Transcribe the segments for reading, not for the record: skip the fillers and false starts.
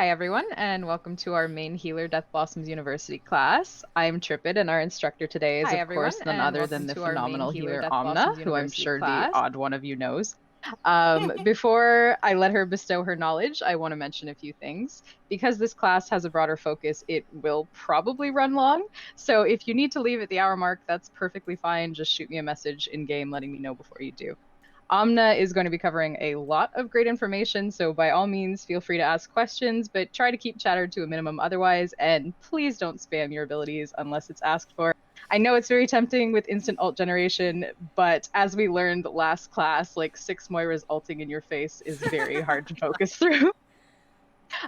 Hi, everyone, and welcome to our main healer Death Blossoms University class. I'm Tripid, and our instructor today is, Hi, of everyone, course, none and other welcome than the to our main phenomenal healer healer Death Amna, Blossoms who I'm University sure the class. odd one of you knows. Before I let her bestow her knowledge, I want to mention a few things. Because this class has a broader focus, it will probably run long. So if you need to leave at the hour mark, that's perfectly fine. Just shoot me a message in game letting me know before you do. Amna is going to be covering a lot of great information, so by all means, feel free to ask questions, but try to keep chatter to a minimum otherwise, and please don't spam your abilities unless it's asked for. I know it's very tempting with instant alt generation, but as we learned last class, like 6 Moiras alting in your face is very hard to focus through.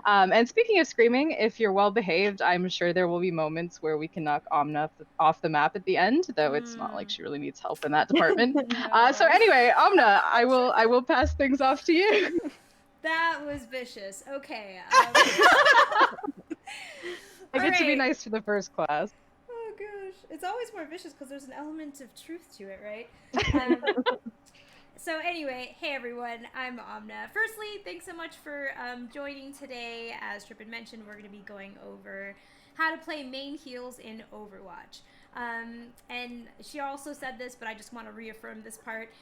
And speaking of screaming, if you're well behaved, I'm sure there will be moments where we can knock Amna off the map at the end, though it's not like she really needs help in that department. So No. anyway, Amna, I will pass things off to you. That was vicious. Okay. I All get to be right. nice to the first class. Oh gosh, it's always more vicious because there's an element of truth to it, right? So anyway, hey everyone, I'm Amna. Firstly, thanks so much for joining today. As Tripp had mentioned, we're going to be going over how to play main heals in Overwatch. And she also said this, but I just want to reaffirm this part.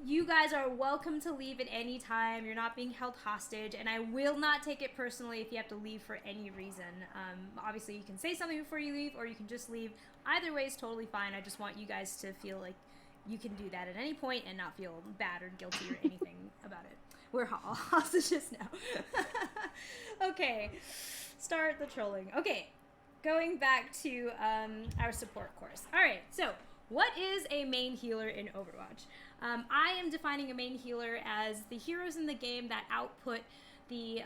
You guys are welcome to leave at any time. You're not being held hostage, and I will not take it personally if you have to leave for any reason. Obviously, you can say something before you leave, or you can just leave. Either way is totally fine. I just want you guys to feel like you can do that at any point and not feel bad or guilty or anything about it. We're all hostages now. Okay, start the trolling. Okay, going back to our support course. All right, so what is a main healer in Overwatch? I am defining a main healer as the heroes in the game that output the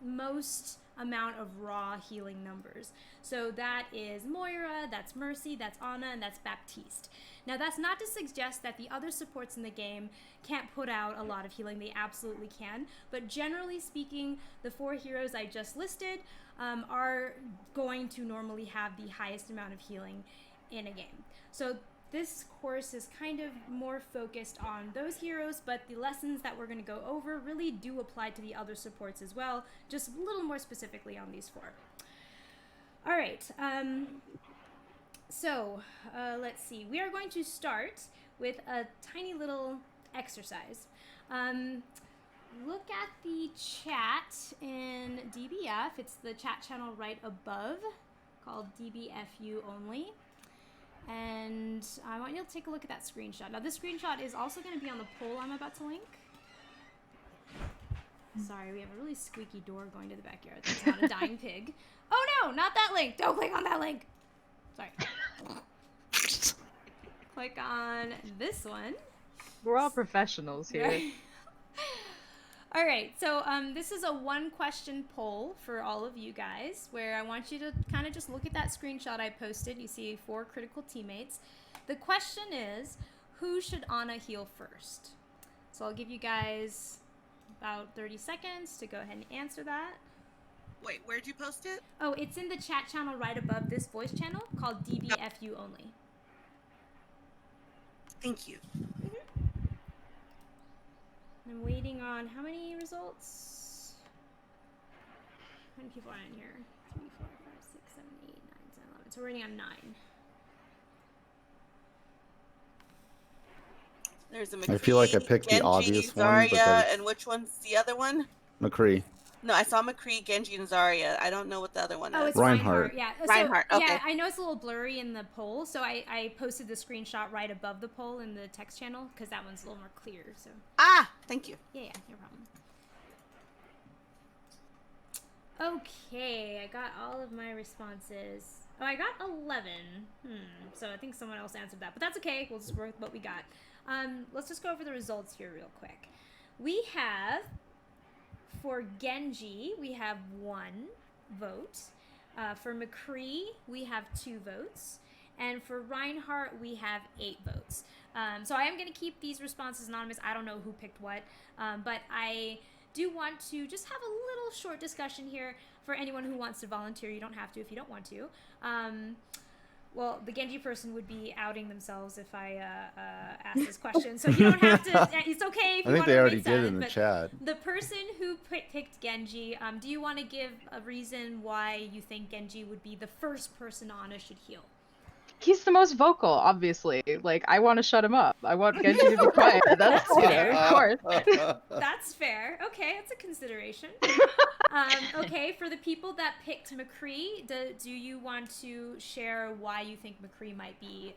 most amount of raw healing numbers. So that is Moira, that's Mercy, that's Ana, and that's Baptiste. Now that's not to suggest that the other supports in the game can't put out a lot of healing. They absolutely can. But generally speaking, the 4 heroes I just listed are going to normally have the highest amount of healing in a game. So this course is kind of more focused on those heroes, but the lessons that we're going to go over really do apply to the other supports as well, just a little more specifically on these 4. All right, so let's see. We are going to start with a tiny little exercise. Look at the chat in DBF. It's the chat channel right above called DBFU only. And I want you to take a look at that screenshot. Now, this screenshot is also going to be on the poll I'm about to link. Sorry, we have a really squeaky door going to the backyard. That's not a dying pig. Oh no, not that link. Don't click on that link. Sorry. Click on this one. We're all professionals here. All right, so this is a 1-question poll for all of you guys where I want you to kind of just look at that screenshot I posted. You see 4 critical teammates. The question is, who should Ana heal first? So I'll give you guys about 30 seconds to go ahead and answer that. Wait, where'd you post it? Oh, it's in the chat channel right above this voice channel called DBFU only. Thank you. I'm waiting on how many results? How many people are in here? 3, 4, 5, 6, 7, 8, 9, 10, 11. So we're waiting on 9. There's a McCree, I feel like I picked the Genji, obvious one, Zarya, but and which one's the other one? McCree. No, I saw McCree, Genji, and Zarya. I don't know what the other one is. Oh, it's Reinhardt. Yeah. Reinhardt, So, okay. yeah, I know it's a little blurry in the poll, so I posted the screenshot right above the poll in the text channel because that one's a little more clear. So. Ah, thank you. Yeah, no problem. Okay, I got all of my responses. Oh, I got 11. So I think someone else answered that, but that's okay. We'll just work with what we got. Let's just go over the results here real quick. We have, for Genji, we have 1 vote. For McCree, we have 2 votes. And for Reinhardt, we have 8 votes. So I am going to keep these responses anonymous. I don't know who picked what, but I do want to just have a little short discussion here for anyone who wants to volunteer. You don't have to if you don't want to. Well, the Genji person would be outing themselves if I ask this question, so you don't have to. It's okay if I you think want they to already remain did silent. in the But chat. the person who picked Genji, do you want to give a reason why you think Genji would be the first person Ana should heal? He's the most vocal, obviously. Like, I want to shut him up. I want Genji to be quiet. That's fair. of course. That's fair. Okay, that's a consideration. Okay, for the people that picked McCree, do you want to share why you think McCree might be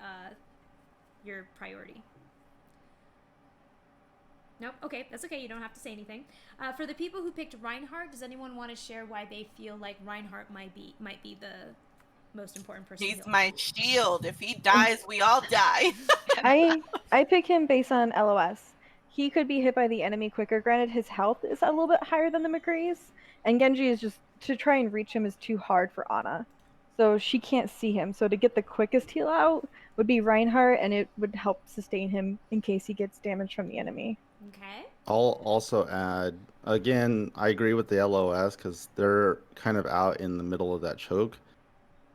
your priority? Nope. Okay, that's okay. You don't have to say anything. For the people who picked Reinhardt, does anyone want to share why they feel like Reinhardt might be the most important person? He's my shield. If he dies, we all die. I pick him based on LOS. He could be hit by the enemy quicker. Granted, his health is a little bit higher than the McCree's, and Genji is just to try and reach him is too hard for Ana. So she can't see him. So to get the quickest heal out would be Reinhardt, and it would help sustain him in case he gets damage from the enemy. Okay. I'll also add, again, I agree with the LOS because they're kind of out in the middle of that choke.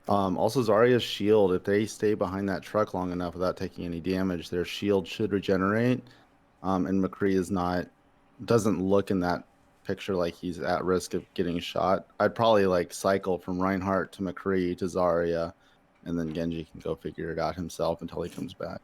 Also, Zarya's shield, if they stay behind that truck long enough without taking any damage, their shield should regenerate. And McCree doesn't look in that picture like he's at risk of getting shot. I'd probably like cycle from Reinhardt to McCree to Zarya, and then Genji can go figure it out himself until he comes back.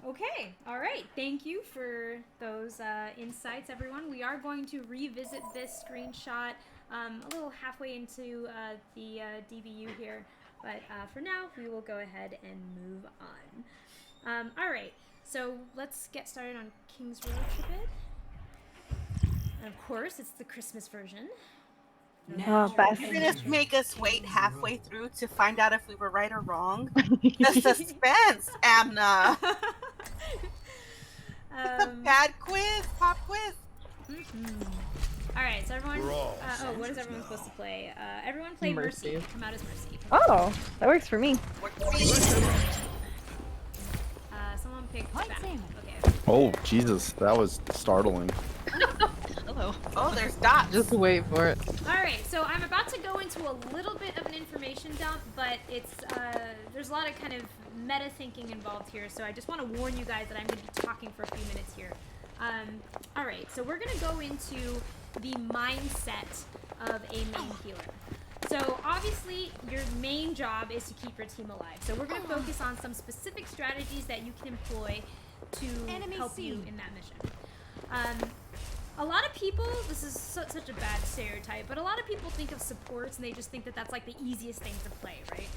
Okay, all right. Thank you for those insights, everyone. We are going to revisit this screenshot a little halfway into the DBU here, but for now, we will go ahead and move on. All right, so let's get started on King's Road Tripit. And of course, it's the Christmas version. Oh, best. You're gonna make us wait halfway through to find out if we were right or wrong. The suspense, Amna. It's a bad quiz, pop quiz. All right, so everyone. What is everyone supposed to play? Everyone play Mercy. Come out as Mercy. Oh, that works for me. Someone pick back. Okay. Oh, Jesus, that was startling. Hello. Oh, there's dots. Just wait for it. All right, so I'm about to go into a little bit of an information dump, but it's there's a lot of kind of meta thinking involved here, so I just want to warn you guys that I'm going to be talking for a few minutes here. All right, so we're going to go into the mindset of a main healer. So obviously, your main job is to keep your team alive. So we're going to focus on some specific strategies that you can employ to help you in that mission. A lot of people, this is such a bad stereotype, but a lot of people think of supports and they just think that that's like the easiest thing to play, right?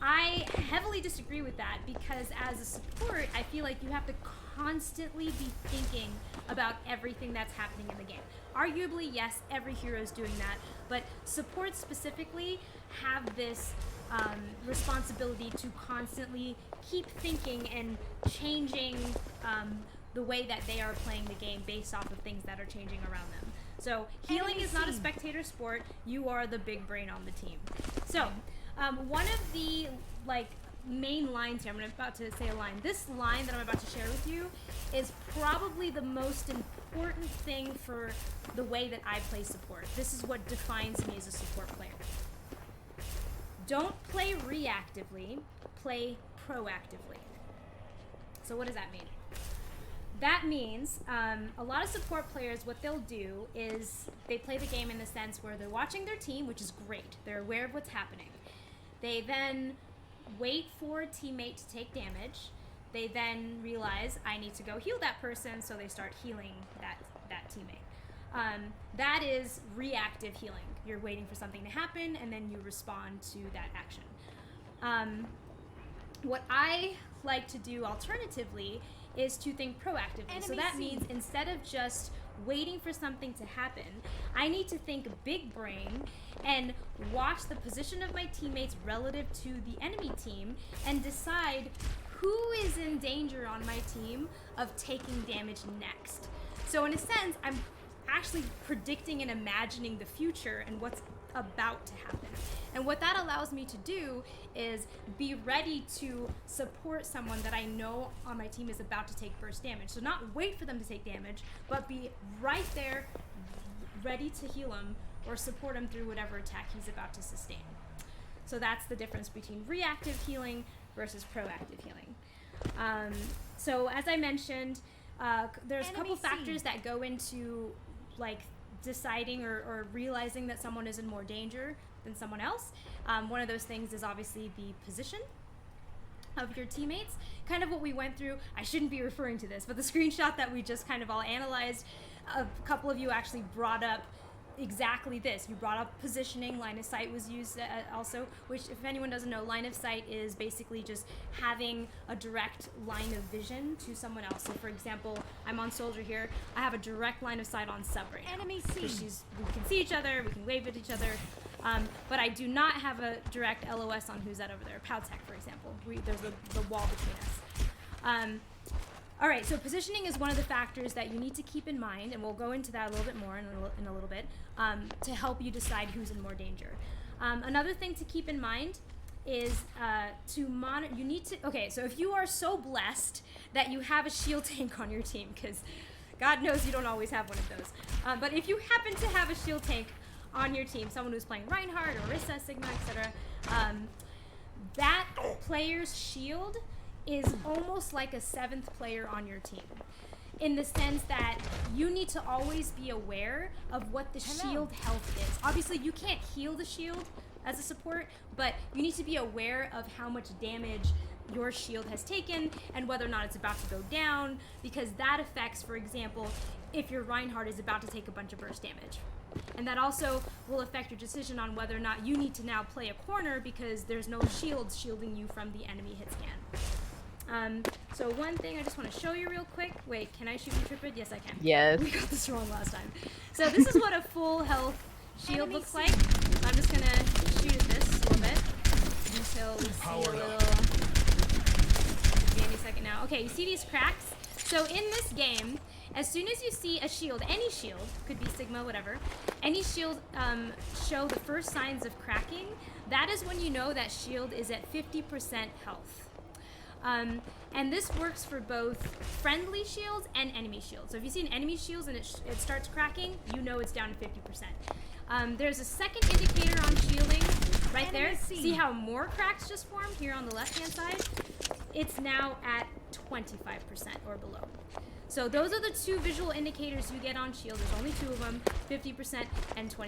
I heavily disagree with that because as a support, I feel like you have to constantly be thinking about everything that's happening in the game. Arguably, yes, every hero is doing that, but supports specifically have this responsibility to constantly keep thinking and changing the way that they are playing the game based off of things that are changing around them. So healing is not a spectator sport. You are the big brain on the team. So one of the main lines here, I'm about to say a line. This line that I'm about to share with you is probably the most important thing for the way that I play support. This is what defines me as a support player. Don't play reactively, play proactively. So what does that mean? That means a lot of support players, what they'll do is they play the game in the sense where they're watching their team, which is great. They're aware of what's happening. They then wait for a teammate to take damage. They then realize, I need to go heal that person, so they start healing that teammate. That is reactive healing. You're waiting for something to happen, and then you respond to that action. What I like to do alternatively is to think proactively. So that means instead of just waiting for something to happen, I need to think big brain and watch the position of my teammates relative to the enemy team and decide who is in danger on my team of taking damage next. So in a sense, I'm actually predicting and imagining the future and what's about to happen. And what that allows me to do is be ready to support someone that I know on my team is about to take burst damage. So not wait for them to take damage, but be right there, ready to heal him or support him through whatever attack he's about to sustain. So that's the difference between reactive healing versus proactive healing. So as I mentioned, there's a couple factors that go into like deciding or realizing that someone is in more danger than someone else. One of those things is obviously the position of your teammates. Kind of what we went through. I shouldn't be referring to this, but the screenshot that we just kind of all analyzed, a couple of you actually brought up exactly this. You brought up positioning. Line of sight was used also, which, if anyone doesn't know, line of sight is basically just having a direct line of vision to someone else. So for example, I'm on soldier here. I have a direct line of sight on sub right now. Enemy seen. We can see each other, we can wave at each other, but I do not have a direct LOS on who's that over there. Powtech, for example. There's the wall between us. All right, so positioning is one of the factors that you need to keep in mind, and we'll go into that a little bit more in a little bit, to help you decide who's in more danger. Another thing to keep in mind is to monitor. You need to. Okay, so if you are so blessed that you have a shield tank on your team, because God knows you don't always have one of those, but if you happen to have a shield tank on your team, someone who's playing Reinhardt or Orisa, Sigma, etc., that player's shield is almost like a 7th player on your team, in the sense that you need to always be aware of what the shield health is. Obviously, you can't heal the shield as a support, but you need to be aware of how much damage your shield has taken and whether or not it's about to go down, because that affects, for example, if your Reinhardt is about to take a bunch of burst damage. And that also will affect your decision on whether or not you need to now play a corner because there's no shields shielding you from the enemy hit scan. So one thing I just want to show you real quick. Wait, can I shoot you, Tripid? Yes, I can. Yes. We got this wrong last time. So this is what a full health shield looks like. So I'm just going to shoot at this a little bit until we see a little... Give me a second now. Okay, you see these cracks? So in this game, as soon as you see a shield, any shield, could be Sigma, whatever, any shield show the first signs of cracking, that is when you know that shield is at 50% health. And this works for both friendly shields and enemy shields. So if you see an enemy shield and it starts cracking, you know it's down to 50%. There's a second indicator on shielding right there. See how more cracks just formed here on the left-hand side? It's now at 25% or below. So those are the two visual indicators you get on shield. There's only 2 of them, 50% and 25%.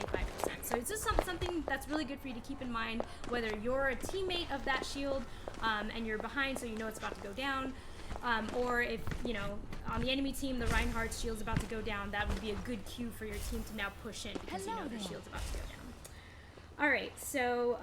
So it's just something that's really good for you to keep in mind, whether you're a teammate of that shield and you're behind so you know it's about to go down, or if, you know, on the enemy team, the Reinhardt's shield's about to go down, that would be a good cue for your team to now push in because you know the shield's about to go down. All right, so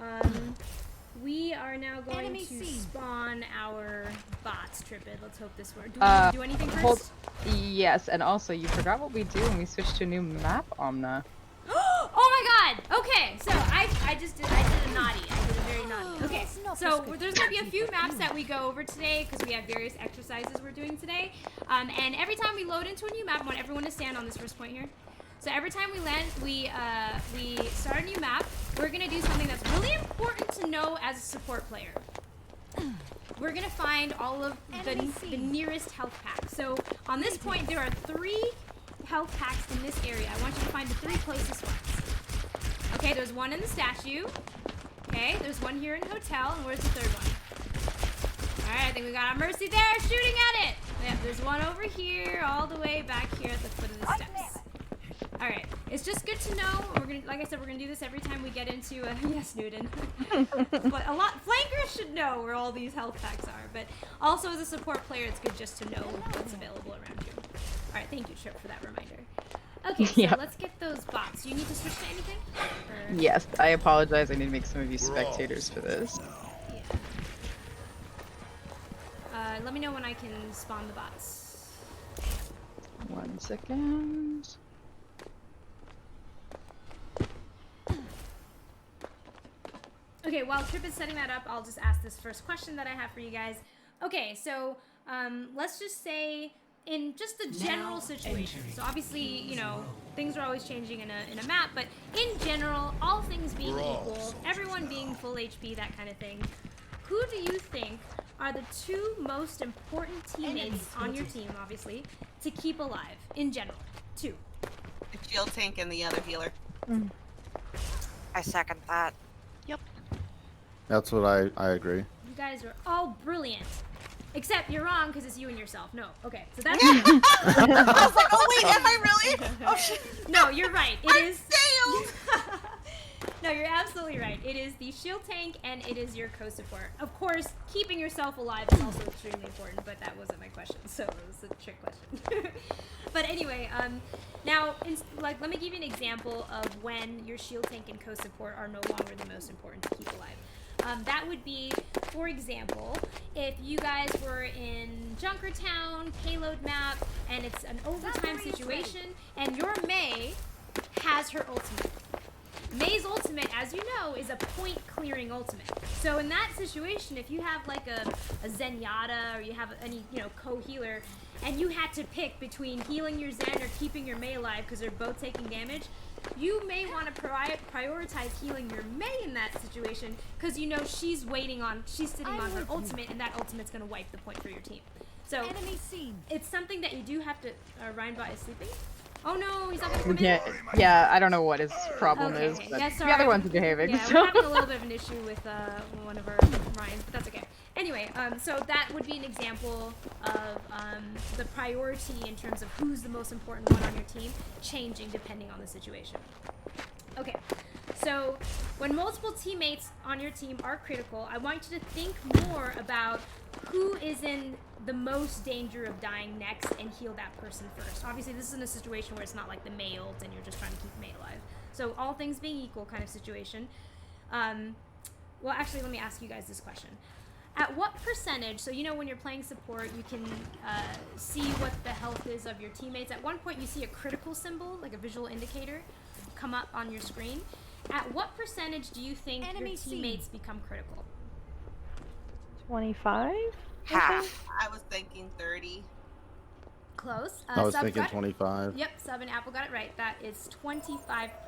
we are now going to spawn our bots, Tripid. Let's hope this works. Do we need to do anything first? Yes, and also you forgot what we do when we switched to a new map, Amna. Oh my god! Okay, so I did a naughty. I did a very naughty. Okay, so there's going to be a few maps that we go over today because we have various exercises we're doing today. And every time we load into a new map, I want everyone to stand on this first point here. So every time we land, we start a new map. We're going to do something that's really important to know as a support player. We're going to find all of the nearest health packs. So on this point, there are 3 health packs in this area. I want you to find the 3 closest ones. Okay, there's one in the statue. Okay, there's one here in hotel. And where's the 3rd one? Alright, I think we got our Mercy there shooting at it. Yeah, there's one over here, all the way back here at the foot of the steps. Alright, it's just good to know. We're gonna, like I said, we're gonna do this every time we get into yes, Newton. But flankers should know where all these health packs are, but also as a support player, it's good just to know what's available around you. Alright, thank you, Trip, for that reminder. Okay, so let's get those bots. Do you need to switch to anything? Or... Yes, I apologize. I need to make some of you spectators for this. Yeah. Let me know when I can spawn the bots. 1 second. Okay, while Trip is setting that up, I'll just ask this first question that I have for you guys. Okay, so let's just say in just the general situation. So obviously, you know, things are always changing in a map, but in general, all things being equal, everyone being full HP, that kind of thing, who do you think are the 2 most important teammates on your team, obviously, to keep alive in general? 2. The shield tank and the other healer. I second that. Yep. That's what I agree. You guys are all brilliant. Except you're wrong because it's you and yourself. No. Okay, so that's... I was like, oh wait, am I really? Oh shit. No, you're right. It I is... failed. No, you're absolutely right. It is the shield tank and it is your co-support. Of course, keeping yourself alive is also extremely important, but that wasn't my question, so it was a trick question. But anyway, now, let me give you an example of when your shield tank and co-support are no longer the most important to keep alive. That would be, for example, if you guys were in Junkertown, payload map, and it's an overtime situation, and your Mei has her ultimate. Mei's ultimate, as you know, is a point clearing ultimate. So in that situation, if you have like a Zenyatta or you have any, co-healer, and you had to pick between healing your Zen or keeping your Mei alive because they're both taking damage, you may want to prioritize healing your Mei in that situation because she's sitting on her ultimate, and that ultimate's going to wipe the point for your team. So it's something that you do have to... Ryanbot is sleeping? Oh no, he's not gonna come in? Yeah, I don't know what his problem Okay. is, but Yeah, the sorry. other one's behaving. Yeah, So. we're having a little bit of an issue with one of our Ryans, but that's okay. Anyway, so that would be an example of the priority in terms of who's the most important one on your team changing depending on the situation. Okay, so when multiple teammates on your team are critical, I want you to think more about who is in the most danger of dying next and heal that person first. Obviously, this isn't a situation where it's not like the Mei ult and you're just trying to keep Mei alive. So all things being equal kind of situation. Well, actually, let me ask you guys this question. At what percentage, so when you're playing support, you can see what the health is of your teammates. At one point, you see a critical symbol, like a visual indicator, come up on your screen. At what percentage do you think your teammates become critical? 25? Half. I was thinking 30. Close. I was Sub thinking got it? 25. Yep, Sub and Apple got it right. That is 25%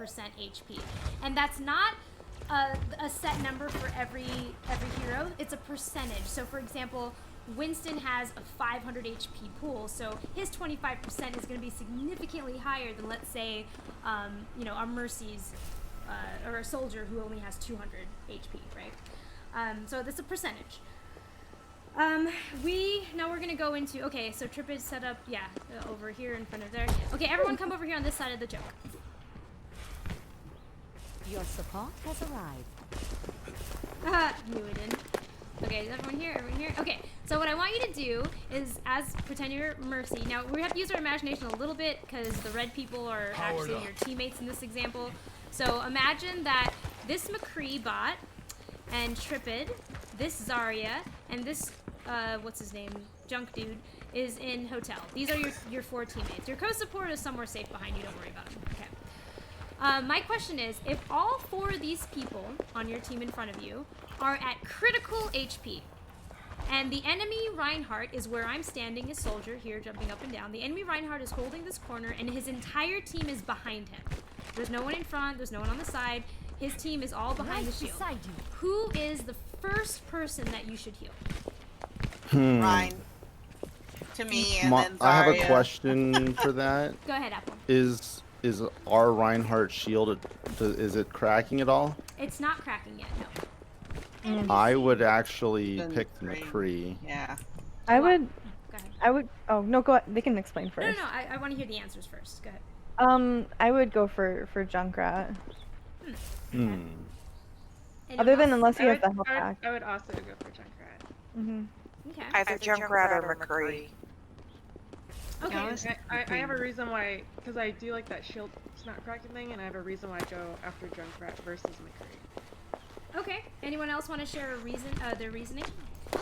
HP. And that's not a set number for every hero. It's a percentage. So for example, Winston has a 500 HP pool, so his 25% is going to be significantly higher than, let's say, a Mercy's or a soldier who only has 200 HP, right? So that's a percentage. Now we're gonna go into, okay, so Trip is set up, over here in front of there. Okay, everyone come over here on this side of the joke. Your support has arrived. Knew it didn't. Okay, is everyone here? Everyone here? Okay, so what I want you to do is, pretend you're Mercy. Now, we have to use our imagination a little bit, because the red people are actually your teammates in this example. So imagine that this McCree bot, and Tripid, this Zarya, and this, what's his name, Junk Dude, is in Hotel. These are your four teammates. Your co-support is somewhere safe behind you, don't worry about him. Okay. My question is, if all four of these people on your team in front of you are at critical HP, and the enemy Reinhardt is where I'm standing as soldier here, jumping up and down. The enemy Reinhardt is holding this corner, and his entire team is behind him. There's no one in front, there's no one on the side. His team is all behind the shield. Who is the first person that you should heal? Ryan. To me, and then Zarya. I have a question for that. Go ahead, Apple. Is our Reinhardt shield, is it cracking at all? It's not cracking yet, no. I would actually Then pick the McCree. Yeah. Go ahead. Oh, no, go ahead. They can explain first. No, I want to hear the answers first. Go ahead. I would go for Junkrat. Anyone Other than else? unless he has the health pack. I would also go for Junkrat. Okay. Either Junkrat or McCree. Okay. I have a reason why, because I do like that shield it's not cracking thing, and I have a reason why I go after Junkrat versus McCree. Okay. Anyone else want to share their reasoning?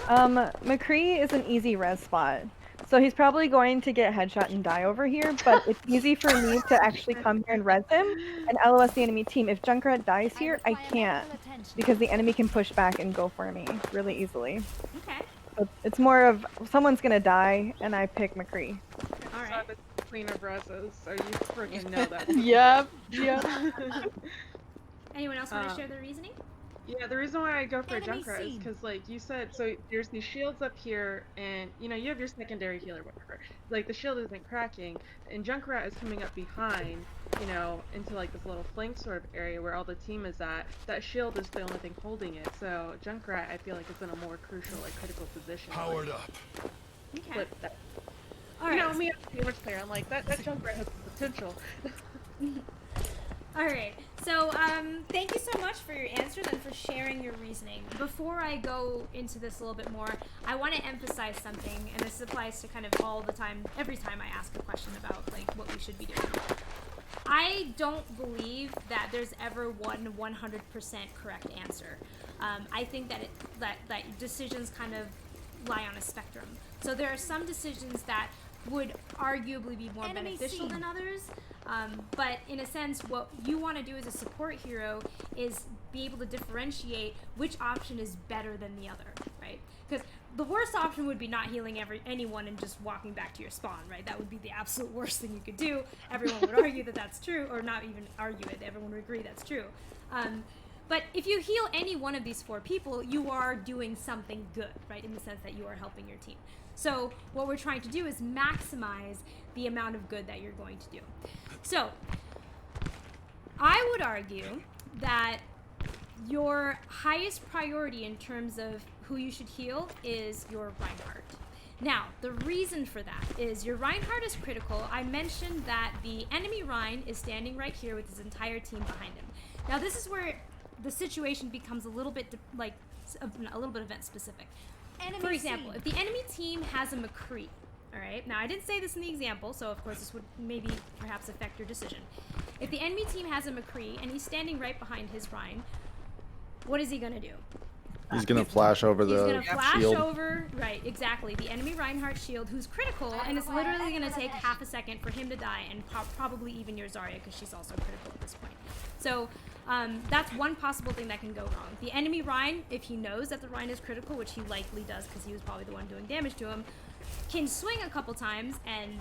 McCree is an easy res spot. So he's probably going to get headshot and die over here, but it's easy for me to actually come here and res him and LOS the enemy team. If Junkrat dies here, I can't, because the enemy can push back and go for me really easily. Okay. So it's more of someone's gonna die, and I pick McCree. All right. So I'm the queen of reses, so you freaking know that. Yep. Anyone else want to share their reasoning? Yeah, the reason why I go for Enemy Junkrat is seen. because, like you said, so there's these shields up here, and you have your secondary healer, whatever. Like the shield isn't cracking, and Junkrat is coming up behind, you know, into like this little flank sort of area where all the team is at, that shield is the only thing holding it. So Junkrat, I feel like, is in a more crucial, like critical position. Powered up. Okay. Flip that. All You right. know, me as a damage player, I'm like, that Junkrat has the potential. All right. So, thank you so much for your answers and for sharing your reasoning. Before I go into this a little bit more, I want to emphasize something, and this applies to kind of all the time, every time I ask a question about like what we should be doing. I don't believe that there's ever one 100% correct answer. I think that that decisions kind of lie on a spectrum. So there are some decisions that would arguably be more beneficial than others. But in a sense, what you want to do as a support hero is be able to differentiate which option is better than the other, right? Because the worst option would be not healing anyone and just walking back to your spawn, right? That would be the absolute worst thing you could do. Everyone would argue that that's true, or not even argue it. Everyone would agree that's true. But if you heal any one of these 4 people, you are doing something good, right? In the sense that you are helping your team. So what we're trying to do is maximize the amount of good that you're going to do. So I would argue that your highest priority in terms of who you should heal is your Reinhardt. Now, the reason for that is your Reinhardt is critical. I mentioned that the enemy Rein is standing right here with his entire team behind him. Now, this is where the situation becomes a little bit event specific. For example, if the enemy team has a McCree, all right? Now, I didn't say this in the example, so of course this would maybe perhaps affect your decision. If the enemy team has a McCree and he's standing right behind his Rein, what is he gonna do? He's gonna flash over He's the gonna flash shield. over, right, exactly, the enemy Reinhardt shield, who's critical, and it's literally gonna take half a second for him to die, and probably even your Zarya, because she's also critical at this point. So, that's one possible thing that can go wrong. The enemy Rein, if he knows that the Rein is critical, which he likely does because he was probably the one doing damage to him, can swing a couple times, and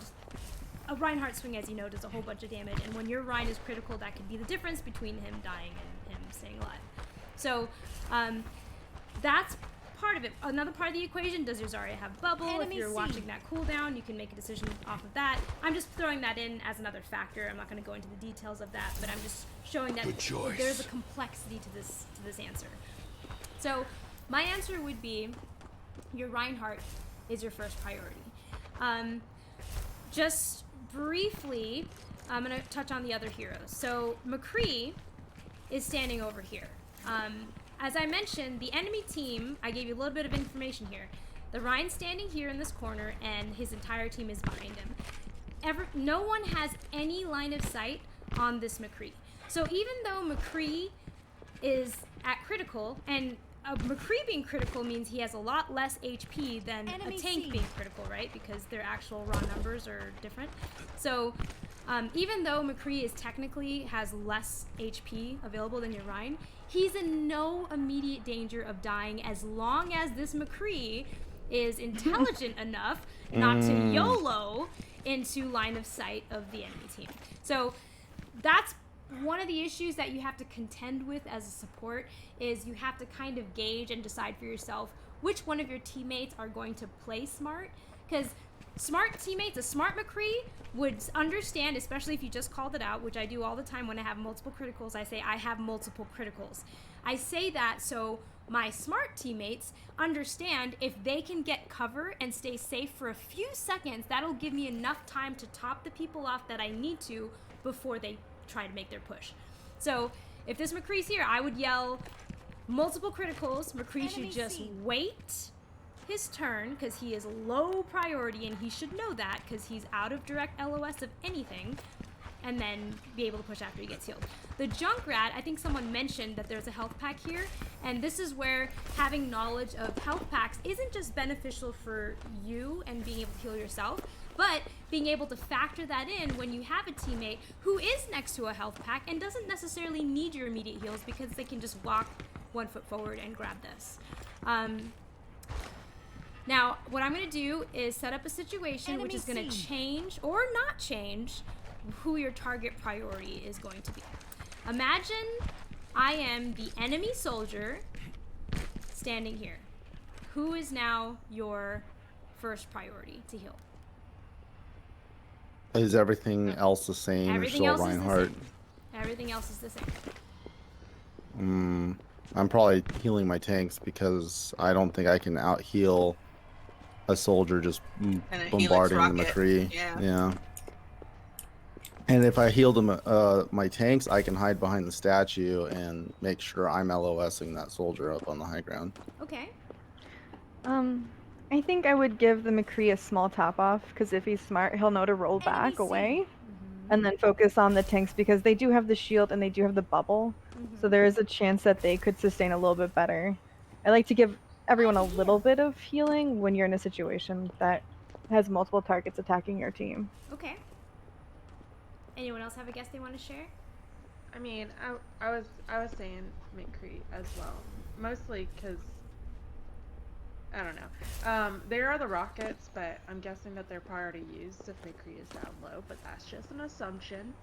a Reinhardt swing, as you know, does a whole bunch of damage, and when your Rein is critical, that could be the difference between him dying and him staying alive. So, that's part of it. Another part of the equation, does your Zarya have bubble? If you're watching that cooldown, you can make a decision off of that. I'm just throwing that in as another factor. I'm not going to go into the details of that, but I'm just showing that there's a complexity to this answer. So my answer would be your Reinhardt is your first priority. Just briefly, I'm going to touch on the other heroes. So McCree is standing over here. As I mentioned, the enemy team, I gave you a little bit of information here. The Rein's standing here in this corner, and his entire team is behind him. No one has any line of sight on this McCree. So even though McCree is at critical, and McCree being critical means he has a lot less HP than a tank being critical, right? Because their actual raw numbers are different. So even though McCree technically has less HP available than your Rein, he's in no immediate danger of dying as long as this McCree is intelligent enough not to YOLO into line of sight of the enemy team. So that's one of the issues that you have to contend with as a support, is you have to kind of gauge and decide for yourself which one of your teammates are going to play smart. Because smart teammates, a smart McCree would understand, especially if you just called it out, which I do all the time when I have multiple criticals. I say I have multiple criticals. I say that so my smart teammates understand if they can get cover and stay safe for a few seconds, that'll give me enough time to top the people off that I need to before they try to make their push. So if this McCree's here, I would yell multiple criticals. McCree should just wait his turn because he is low priority, and he should know that because he's out of direct LOS of anything, and then be able to push after he gets healed. The Junkrat, I think someone mentioned that there's a health pack here, and this is where having knowledge of health packs isn't just beneficial for you and being able to heal yourself, but being able to factor that in when you have a teammate who is next to a health pack and doesn't necessarily need your immediate heals because they can just walk 1 foot forward and grab this. Now, what I'm going to do is set up a situation which is going to change or not change who your target priority is going to be. Imagine I am the enemy soldier standing here. Who is now your first priority to heal? Is everything else the same? Or Everything still else is the Reinhardt? same. Everything else is the same. I'm probably healing my tanks because I don't think I can out heal a soldier just And a Helix bombarding the rocket. McCree. Yeah. Yeah. And if I heal them, my tanks, I can hide behind the statue and make sure I'm LOSing that soldier up on the high ground. Okay. I think I would give the McCree a small top off because if he's smart, he'll know to roll Enemy back C. away and then focus on the tanks because they do have the shield and they do have the bubble. So there is a chance that they could sustain a little bit better. I like to give everyone a little bit of healing when you're in a situation that has multiple targets attacking your team. Okay. Anyone else have a guess they want to share? I mean, I was saying McCree as well, mostly because I don't know. There are the rockets, but I'm guessing that they're priority used if McCree is down low. But that's just an assumption.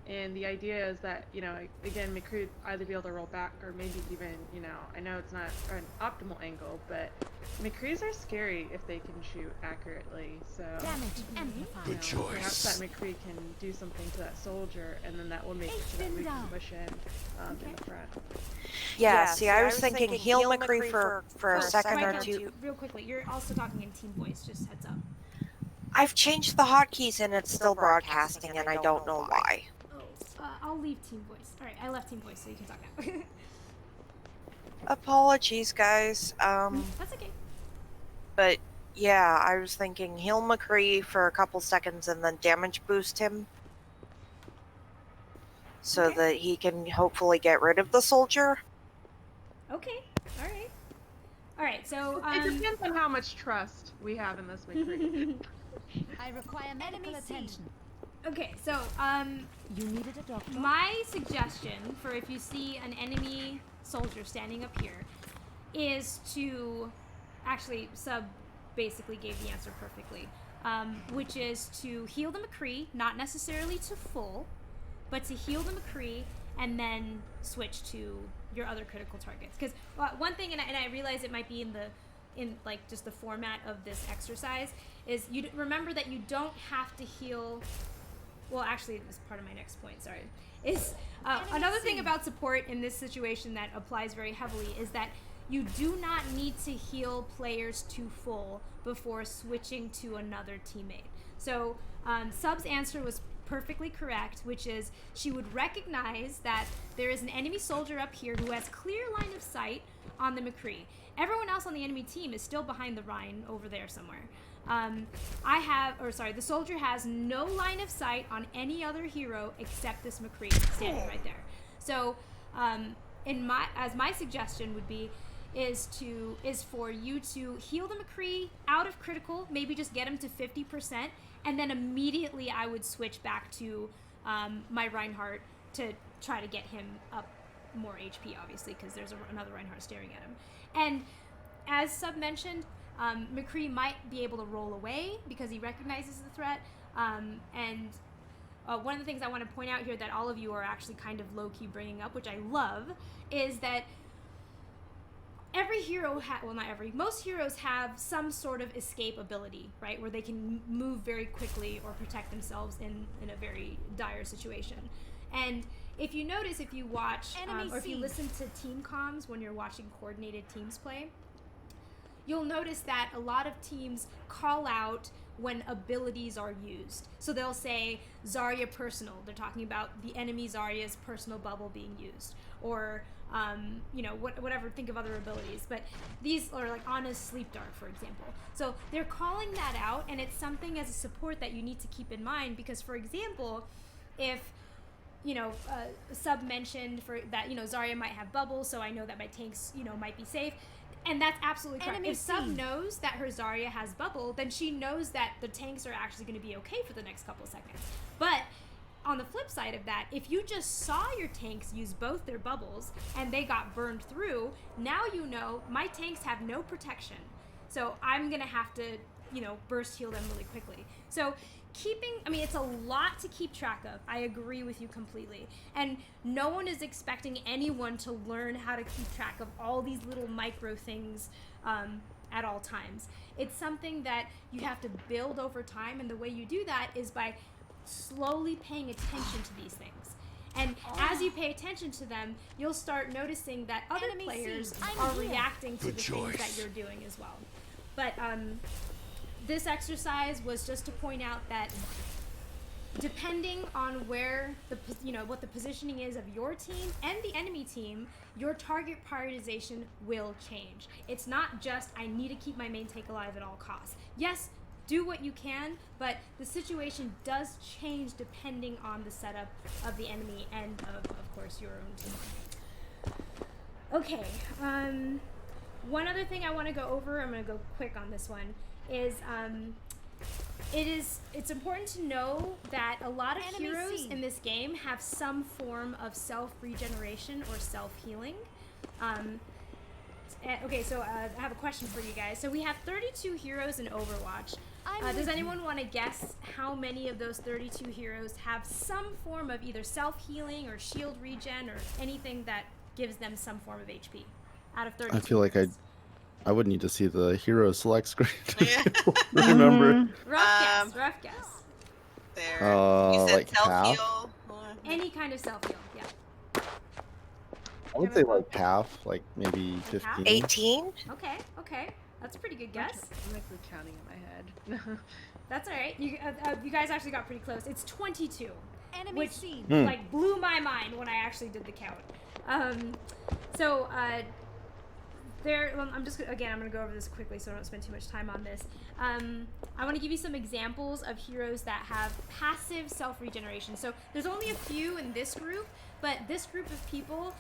And the idea is that, you know, again, McCree would either be able to roll back or maybe even, you know, I know it's not an optimal angle, but McCrees are scary if they can shoot accurately. So, Damage you amplified. know, perhaps that McCree can do something to that soldier, and then that will make sure that we can push in the front. Yeah, see, I was thinking heal McCree for a second or Michael, two. real quickly, you're also talking in team voice, just heads up. I've changed the hotkeys and it's still broadcasting, and I don't know why. Oh, I'll leave team voice. Alright, I left team voice so you can talk now. Apologies, guys. That's okay. But yeah, I was thinking heal McCree for a couple seconds and then damage boost him. So that he can hopefully get rid of the soldier. Okay, alright. Alright, so, It depends on how much trust we have in this McCree. I require medical attention. Okay, so, You needed a doctor? my suggestion for if you see an enemy soldier standing up here is to, actually, Sub basically gave the answer perfectly, which is to heal the McCree, not necessarily to full, but to heal the McCree and then switch to your other critical targets. Because one thing, and I realize it might be in like just the format of this exercise, is you remember that you don't have to heal. Well, actually, this is part of my next point. Sorry, is another thing about support in this situation that applies very heavily is that you do not need to heal players to full before switching to another teammate. So Sub's answer was perfectly correct, which is she would recognize that there is an enemy soldier up here who has clear line of sight on the McCree. Everyone else on the enemy team is still behind the Rhine over there somewhere. The soldier has no line of sight on any other hero except this McCree standing right there. So, as my suggestion would be, is for you to heal the McCree out of critical, maybe just get him to 50%, and then immediately I would switch back to my Reinhardt to try to get him up more HP, obviously, because there's another Reinhardt staring at him. And as Sub mentioned, McCree might be able to roll away because he recognizes the threat. And one of the things I want to point out here that all of you are actually kind of low-key bringing up, which I love, is that every hero most heroes have some sort of escape ability, right, where they can move very quickly or protect themselves in a very dire situation. And if you notice, if you watch or if you listen to team comms when you're watching coordinated teams play, you'll notice that a lot of teams call out when abilities are used. So they'll say Zarya personal. They're talking about the enemy Zarya's personal bubble being used, or whatever. Think of other abilities, but these are like Anna's sleep dart, for example. So they're calling that out, and it's something as a support that you need to keep in mind, because, for example, if Sub mentioned for that, Zarya might have bubbles, so I know that my tanks, might be safe. And that's absolutely correct. If Sub knows that her Zarya has bubble, then she knows that the tanks are actually going to be okay for the next couple seconds. But on the flip side of that, if you just saw your tanks use both their bubbles and they got burned through, now you know my tanks have no protection. So I'm going to have to, burst heal them really quickly. So it's a lot to keep track of. I agree with you completely. And no one is expecting anyone to learn how to keep track of all these little micro things at all times. It's something that you have to build over time, and the way you do that is by slowly paying attention to these things. And as you pay attention to them, you'll start noticing that other Enemy players seen. I'm are here. reacting to the things that you're doing as well. But this exercise was just to point out that depending on where what the positioning is of your team and the enemy team, your target prioritization will change. It's not just, I need to keep my main take alive at all costs. Yes, do what you can, but the situation does change depending on the setup of the enemy and of course your own team. Okay, one other thing I want to go over, I'm going to go quick on this one, is it's important to know that a lot of Enemy heroes seen. in this game have some form of self-regeneration or self-healing. Okay, so I have a question for you guys. So we have 32 heroes in Overwatch. Does anyone want to guess how many of those 32 heroes have some form of either self-healing or shield regen or anything that gives them some form of HP? Out of 32 I feel like heroes. I would need to see the hero select screen Yeah. to remember. Rough guess. There. You said Like half. self-heal. Any kind of self-heal, yeah. I would say like half, like maybe Like half? 15. 18? Okay. That's a pretty good guess. I'm like recounting in my head. That's all right. You guys actually got pretty close. It's 22, Enemy which seen. like blew my mind when I actually did the count. So I'm gonna go over this quickly so I don't spend too much time on this. I want to give you some examples of heroes that have passive self-regeneration. So there's only a few in this group, but this group of people,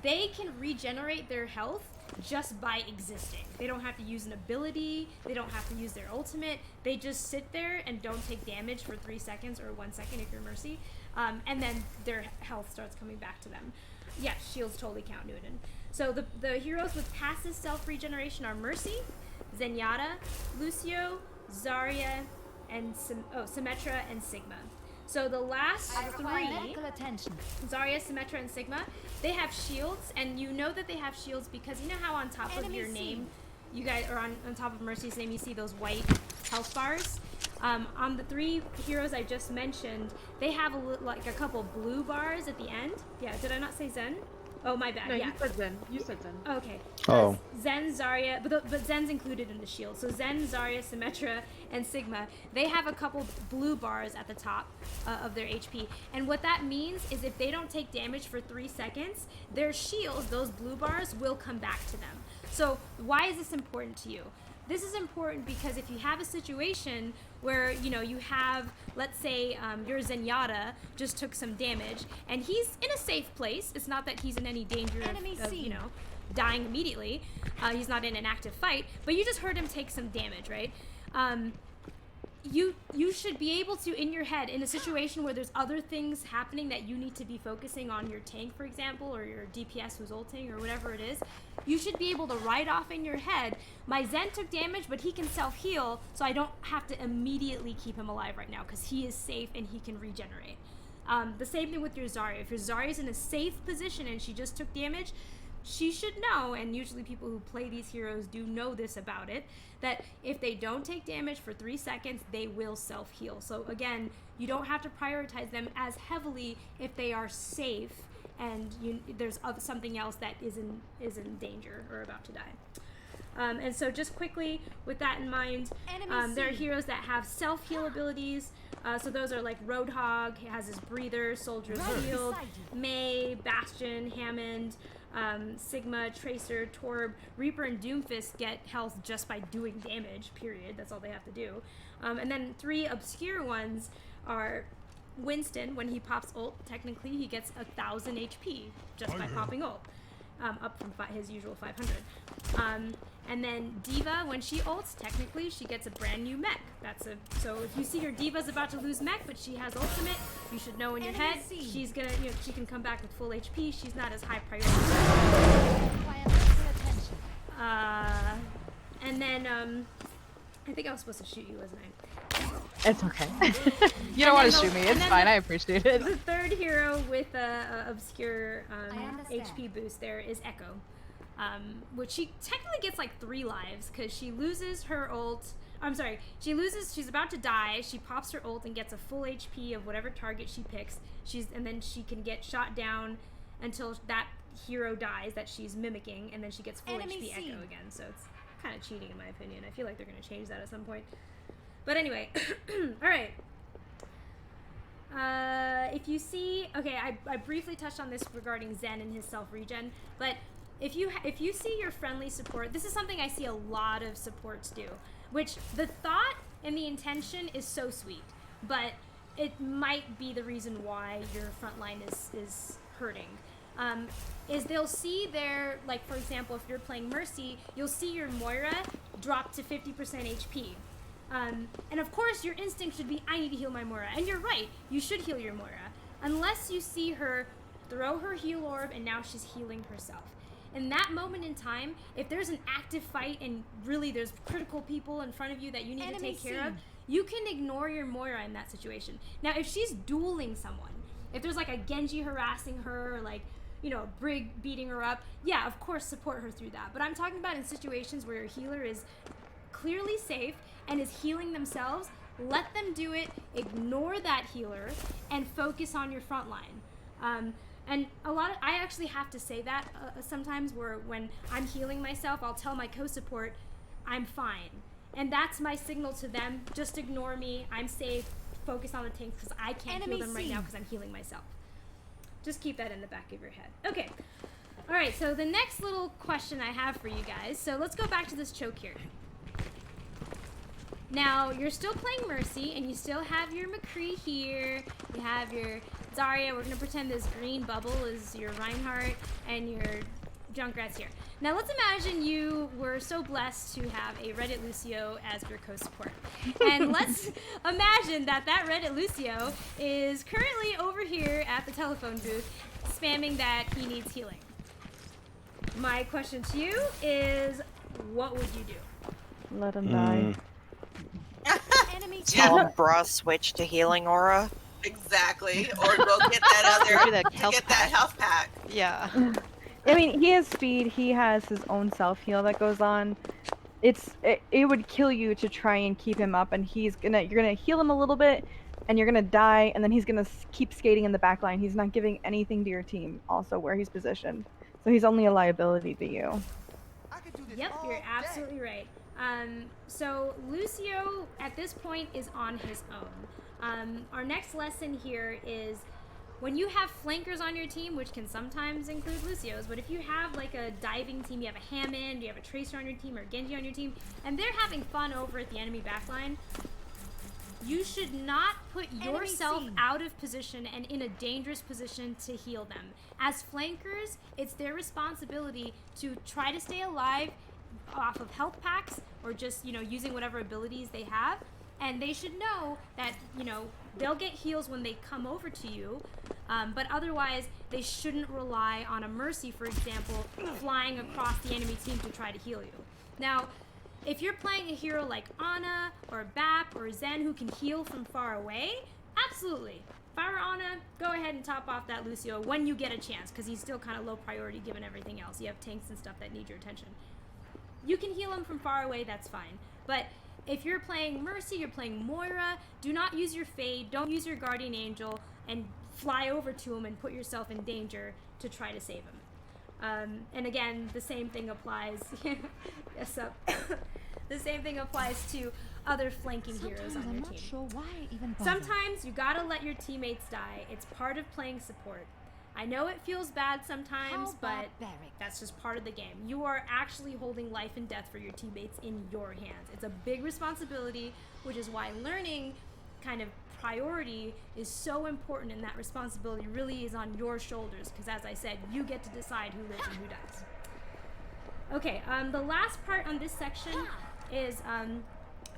they can regenerate their health just by existing. They don't have to use an ability, they don't have to use their ultimate, they just sit there and don't take damage for 3 seconds or 1 second if you're Mercy, and then their health starts coming back to them. Yeah, shields totally count, Newton. So the heroes with passive self-regeneration are Mercy, Zenyatta, Lucio, Zarya, and Symmetra and Sigma. So the last I require three, medical attention. Zarya, Symmetra, and Sigma, they have shields, and you know that they have shields because you know how on top of Enemy your seen. name, you guys, or on top of Mercy's name, you see those white health bars? On the 3 heroes I just mentioned, they have like a couple blue bars at the end. Yeah, did I not say Zen? Oh, my bad, No, yeah. you said Zen. You said Zen. Okay. Oh. Zen, Zarya, but Zen's included in the shield. So Zen, Zarya, Symmetra, and Sigma, they have a couple blue bars at the top of their HP. And what that means is if they don't take damage for 3 seconds, their shields, those blue bars, will come back to them. So why is this important to you? This is important because if you have a situation where, you have, let's say, your Zenyatta just took some damage, and he's in a safe place. It's not that he's in any danger of dying immediately. He's not in an active fight, but you just heard him take some damage, right? You should be able to, in your head, in a situation where there's other things happening that you need to be focusing on, your tank, for example, or your DPS who's ulting, or whatever it is, you should be able to write off in your head, my Zen took damage, but he can self-heal, so I don't have to immediately keep him alive right now, because he is safe and he can regenerate. The same thing with your Zarya. If your Zarya's in a safe position and she just took damage, she should know, and usually people who play these heroes do know this about it, that if they don't take damage for 3 seconds, they will self-heal. So again, you don't have to prioritize them as heavily if they are safe and there's something else that is in danger or about to die. And so just quickly, with that in mind, there are heroes that have self-heal abilities. So those are like Roadhog, he has his breather, Soldier's Shield, Mei, Bastion, Hammond, Sigma, Tracer, Torb, Reaper, and Doomfist get health just by doing damage, period. That's all they have to do. And then 3 obscure ones are Winston. When he pops ult, technically he gets 1,000 HP just by popping ult, up from his usual 500. And then D.Va, when she ults, technically she gets a brand new mech. So if you see your D.Va's about to lose mech, but she has ultimate, you should know in your head she's gonna, she can come back with full HP. She's not as high priority. Require medical attention. And then I think I was supposed to shoot you, wasn't I? It's okay. You don't want to shoot me. It's fine. I appreciate it. The third hero with a obscure I understand. HP boost there is Echo. which she technically gets like 3 lives because she loses her ult. She's about to die. She pops her ult and gets a full HP of whatever target she picks. And then she can get shot down until that hero dies that she's mimicking, and then she gets full HP echo again. So it's kind of cheating in my opinion. I feel like they're going to change that at some point. But anyway, all right. If you see, okay, I briefly touched on this regarding Zen and his self-regen, but if you see your friendly support, this is something I see a lot of supports do, which the thought and the intention is so sweet, but it might be the reason why your front line is hurting. Is they'll see their, like for example, if you're playing Mercy, you'll see your Moira drop to 50% HP. And of course your instinct should be, I need to heal my Moira. And you're right, you should heal your Moira. Unless you see her throw her heal orb and now she's healing herself. In that moment in time, if there's an active fight and really there's critical people in front of you that you need to take care of, you can ignore your Moira in that situation. Now if she's dueling someone, if there's like a Genji harassing her, or like, you know, Brig beating her up, yeah, of course support her through that. But I'm talking about in situations where your healer is clearly safe and is healing themselves, let them do it, ignore that healer, and focus on your front line. And I actually have to say that sometimes where when I'm healing myself, I'll tell my co-support, I'm fine. And that's my signal to them, just ignore me, I'm safe, focus on the tanks because I can't heal them right now because I'm healing myself. Just keep that in the back of your head. Okay, all right, so the next little question I have for you guys, so let's go back to this choke here. Now, you're still playing Mercy, and you still have your McCree here, you have your Zarya, we're going to pretend this green bubble is your Reinhardt, and your Junkrat's here. Now, let's imagine you were so blessed to have a Reddit Lucio as your co-support. And let's imagine that Reddit Lucio is currently over here at the telephone booth, spamming that he needs healing. My question to you is, what would you do? Let him die. Tell him bruh switch to healing aura. Exactly. Or go get that other that health pack. Yeah. I mean, he has speed. He has his own self heal that goes on. It would kill you to try and keep him up, and you're gonna heal him a little bit, and you're gonna die, and then he's gonna keep skating in the back line. He's not giving anything to your team. Also, where he's positioned, so he's only a liability to you. Yep, you're absolutely right. So Lucio at this point is on his own. Our next lesson here is when you have flankers on your team, which can sometimes include Lucios, but if you have like a diving team, you have a Hammond, you have a Tracer on your team, or a Genji on your team, and they're having fun over at the enemy backline, you should not put yourself out of position and in a dangerous position to heal them. As flankers, it's their responsibility to try to stay alive off of health packs or just, you know, using whatever abilities they have. And they should know that, you know, they'll get heals when they come over to you, but otherwise they shouldn't rely on a Mercy, for example, flying across the enemy team to try to heal you. Now, if you're playing a hero like Amna or Bap or Zen who can heal from far away, absolutely. If I were Amna, go ahead and top off that Lucio when you get a chance, because he's still kind of low priority given everything else. You have tanks and stuff that need your attention. You can heal him from far away, that's fine. But if you're playing Mercy, you're playing Moira, do not use your Fade, don't use your Guardian Angel, and fly over to him and put yourself in danger to try to save him. And again, the same thing applies. Yes, up. The same thing applies to other flanking heroes on your team. Sure why even bother. Sometimes you gotta let your teammates die. It's part of playing support. I know it feels bad sometimes, but that's just part of the game. You are actually holding life and death for your teammates in your hands. It's a big responsibility, which is why learning kind of priority is so important, and that responsibility really is on your shoulders, because as I said, you get to decide who lives and who dies. Okay, the last part on this section is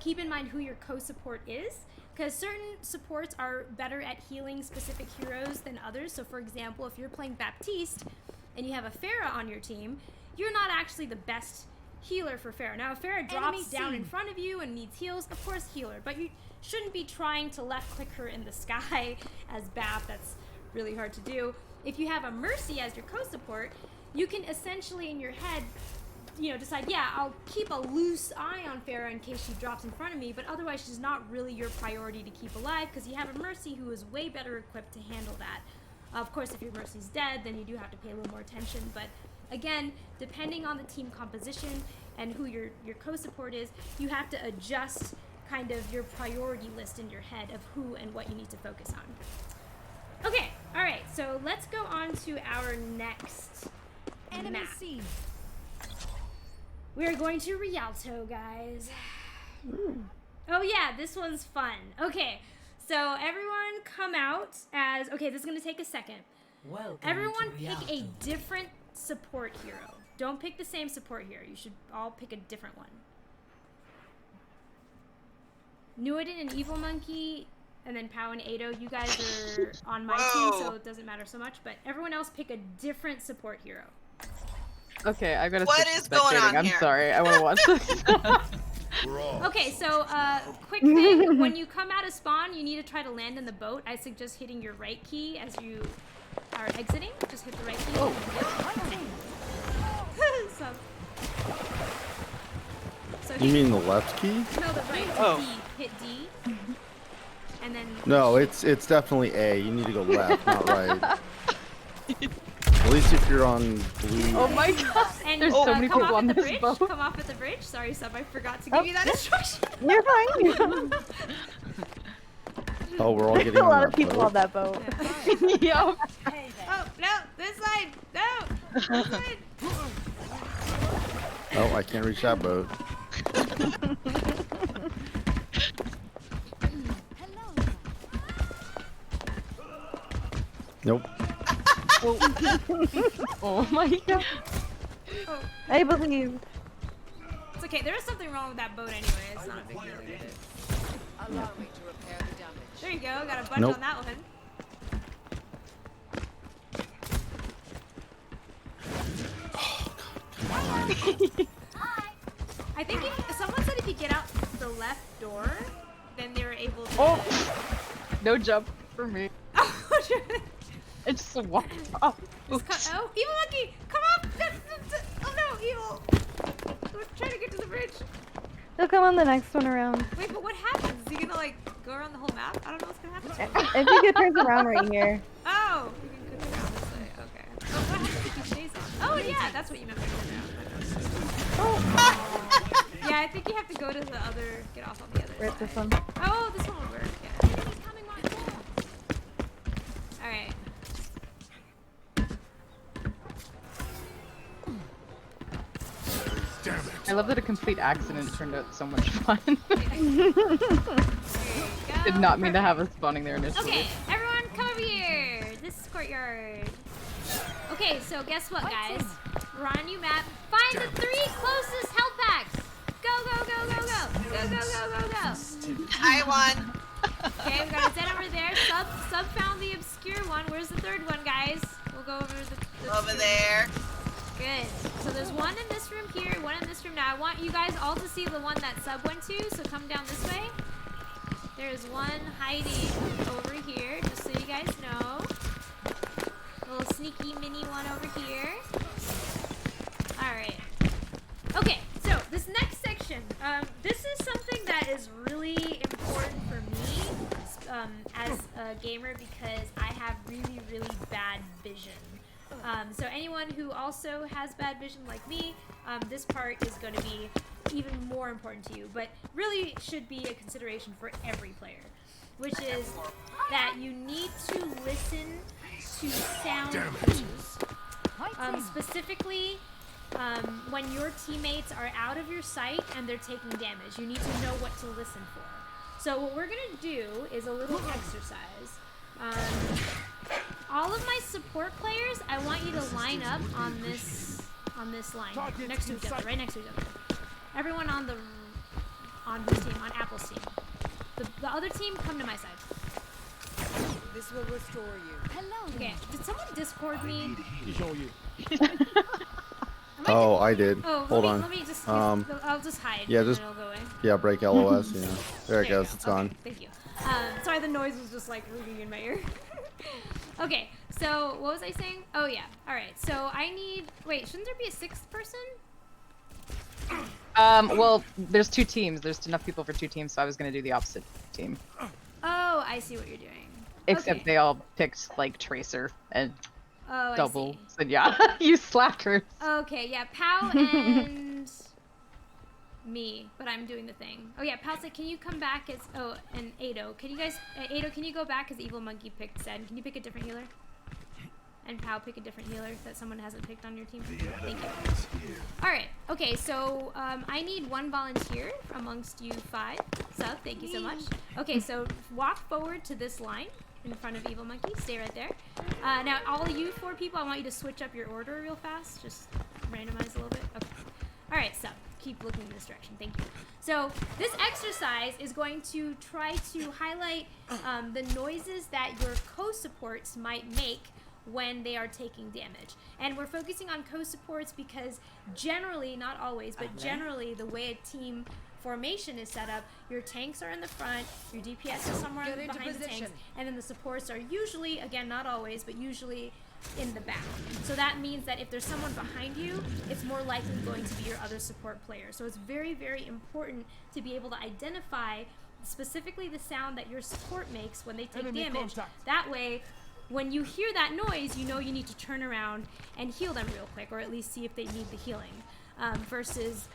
keep in mind who your co-support is, because certain supports are better at healing specific heroes than others. So for example, if you're playing Baptiste and you have a Pharah on your team, you're not actually the best healer for Pharah. Now if Pharah drops down in front of you and needs heals, of course healer, but you shouldn't be trying to left click her in the sky as Bap. That's really hard to do. If you have a Mercy as your co-support, you can essentially in your head, you know, decide, yeah, I'll keep a loose eye on Farah in case she drops in front of me, but otherwise she's not really your priority to keep alive because you have a Mercy who is way better equipped to handle that. Of course, if your Mercy's dead, then you do have to pay a little more attention, but again, depending on the team composition and who your co-support is, you have to adjust kind of your priority list in your head of who and what you need to focus on. Okay, all right, so let's go on to our next Enemy map. seen. We are going to Rialto, guys. Oh yeah, this one's fun. Okay, so everyone come out as, okay, this is gonna take a second. Welcome Everyone to pick Rialto. a different support hero. Don't pick the same support hero. You should all pick a different one. Nuadin and Evil Monkey, and then Pow and Ado, you guys are on my team, so it doesn't matter so much, but everyone else pick a different support hero. Okay, I gotta What switch is to going spectating. on I'm here? sorry. I want to watch this. Okay, so quick thing, when you come out of spawn, you need to try to land in the boat. I suggest hitting your right key as you are exiting. Just hit the right key. Oh. So You mean the left key? no, the right. Oh. D. Hit D. And then No, it's definitely A. You need to go left, not right. At least if you're on blue. Oh my god. and There's so many come people off on at the this bridge. boat. Come off at the bridge. Sorry, Sub, I forgot to give you that instruction. You're fine. Oh, we're all There's getting a on lot of that people boat. on that boat. Yup. Oh no, this side. No, this side. Oh, I can't reach that boat. Hello. Nope. Oh my god. Oh, I believe. it's okay. There is something wrong with that boat anyway. It's not a big deal. Get it. Allow me to repair the damage. There you go. Got a bunch Nope. on that one. I think someone said if you get out the left door, then they're able to. Oh. No jump for me. Oh, shit. I just walked off. Oh, Evil Monkey, come up! Oh no, Evil! We're trying to get to the bridge. They'll come on the next one around. Wait, but what happens? Is he gonna like go around the whole map? I don't know what's gonna happen. I think it turns around right here. Oh, you can go around this way. Okay. Oh, what happens if he stays on? Oh yeah, that's what you meant by going around. Yeah, I think you have to go to the other. Get off on the other Where's side. this one? Oh, this one will work. Yeah. All right. I love that a complete accident turned out so much fun. Did not mean to have us spawning there initially. Okay, everyone come over here. This is courtyard. Okay, so guess what, guys? We're on a new map. Find the 3 closest health packs. Go, go, go, go, go. Go, go, go, go, go. I won. Okay, we got a dead over there. Sub found the obscure one. Where's the 3rd one, guys? We'll go over the Over there. Good. So there's one in this room here, one in this room. Now I want you guys all to see the one that Sub went to, so come down this way. There's one hiding over here, just so you guys know. A little sneaky mini one over here. Alright. Okay, so this next section, this is something that is really important for me as a gamer because I have really, really bad vision. So anyone who also has bad vision like me, this part is going to be even more important to you, but really should be a consideration for every player, which is that you need to listen to sound cues. Specifically, when your teammates are out of your sight and they're taking damage, you need to know what to listen for. So what we're going to do is a little exercise. All of my support players, I want you to line up on this line, next to each other, right next to each other. Everyone on whose team? On Apple's team. The other team, come to my side. This will restore you. Hello. Okay. Did someone Discord me? Oh, I did. Oh, Hold on. Let me just. I'll just hide. Yeah, and just then it'll go away. yeah, break LOS. Yeah, there it Go. goes. It's Okay, gone. thank you. Sorry, the noise was just like ringing in my ear. Okay, So what was I saying? Oh yeah. All right. So I need. Wait, shouldn't there be a sixth person? Well, there's 2 teams. There's enough people for 2 teams, so I was gonna do the opposite team. Oh, I see what you're doing. Except Okay. they all picked like Tracer and Oh, double. I So yeah, you slackers. see. Okay, yeah, Pow and me, but I'm doing the thing. Oh yeah, Pow's like, can you come back as? Oh, and Ado, can you guys? Ado, can you go back as Evil Monkey picked Zen? Can you pick a different healer? And Pow, pick a different healer that someone hasn't picked on your team. Thank you. Alright, okay, so I need 1 volunteer amongst you 5. So, thank you so much. Okay, so walk forward to this line in front of Evil Monkey. Stay right there. Now, all of you 4 people, I want you to switch up your order real fast. Just randomize a little bit. Okay. Alright, so keep looking in this direction. Thank you. So, this exercise is going to try to highlight the noises that your co-supports might make when they are taking damage. And we're focusing on co-supports because generally, not always, but generally the way a team formation is set up, your tanks are in the front, your DPS is somewhere behind the tanks, and then the supports are usually, again, not always, but usually in the back. So that means that if there's someone behind you, it's more likely going to be your other support player. So it's very, very important to be able to identify specifically the sound that your support makes when they take damage. That way, when you hear that noise, you know you need to turn around and heal them real quick, or at least see if they need the healing, versus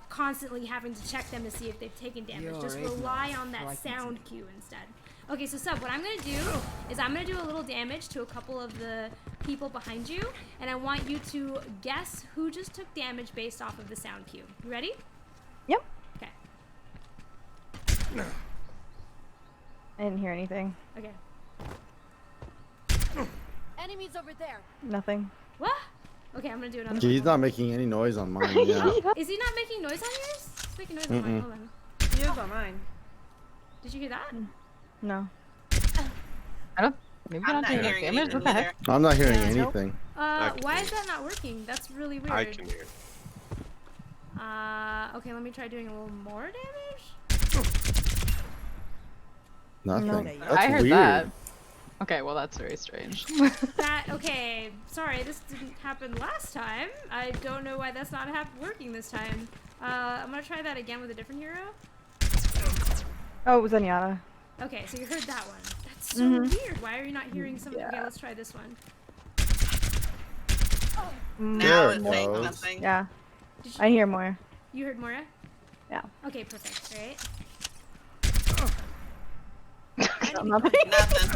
constantly having to check them to see if they've taken damage. Just rely on that sound cue instead. Okay, so Sub, what I'm going to do is I'm going to do a little damage to a couple of the people behind you, and I want you to guess who just took damage based off of the sound cue. You ready? Yep. Okay. I didn't hear anything. Okay. Enemies over there. Nothing. What? Okay, I'm going to do another He's one. not making any noise on mine. Yeah. Is he not making noise on yours? He's making noise on mine. Hold on. He is on mine. Did you hear that? No. I don't. Maybe I'm not not doing hearing damage. anything What the heck? either. I'm not hearing anything. Why is that not working? That's really weird. I can hear. Okay, let me try doing a little more damage. Nothing. No. That's I heard weird. that. Okay, well that's very strange. Okay, sorry, this didn't happen last time. I don't know why that's not working this time. I'm gonna try that again with a different hero. Oh, it was Zenyatta. Okay, so you heard that one. That's so weird. Why are you not hearing some? Yeah. Okay, let's try this one. Now There it's it saying goes. something. Yeah. Did I hear more. you heard Moira? Yeah. Okay, perfect. All right. Nothing. Nothing.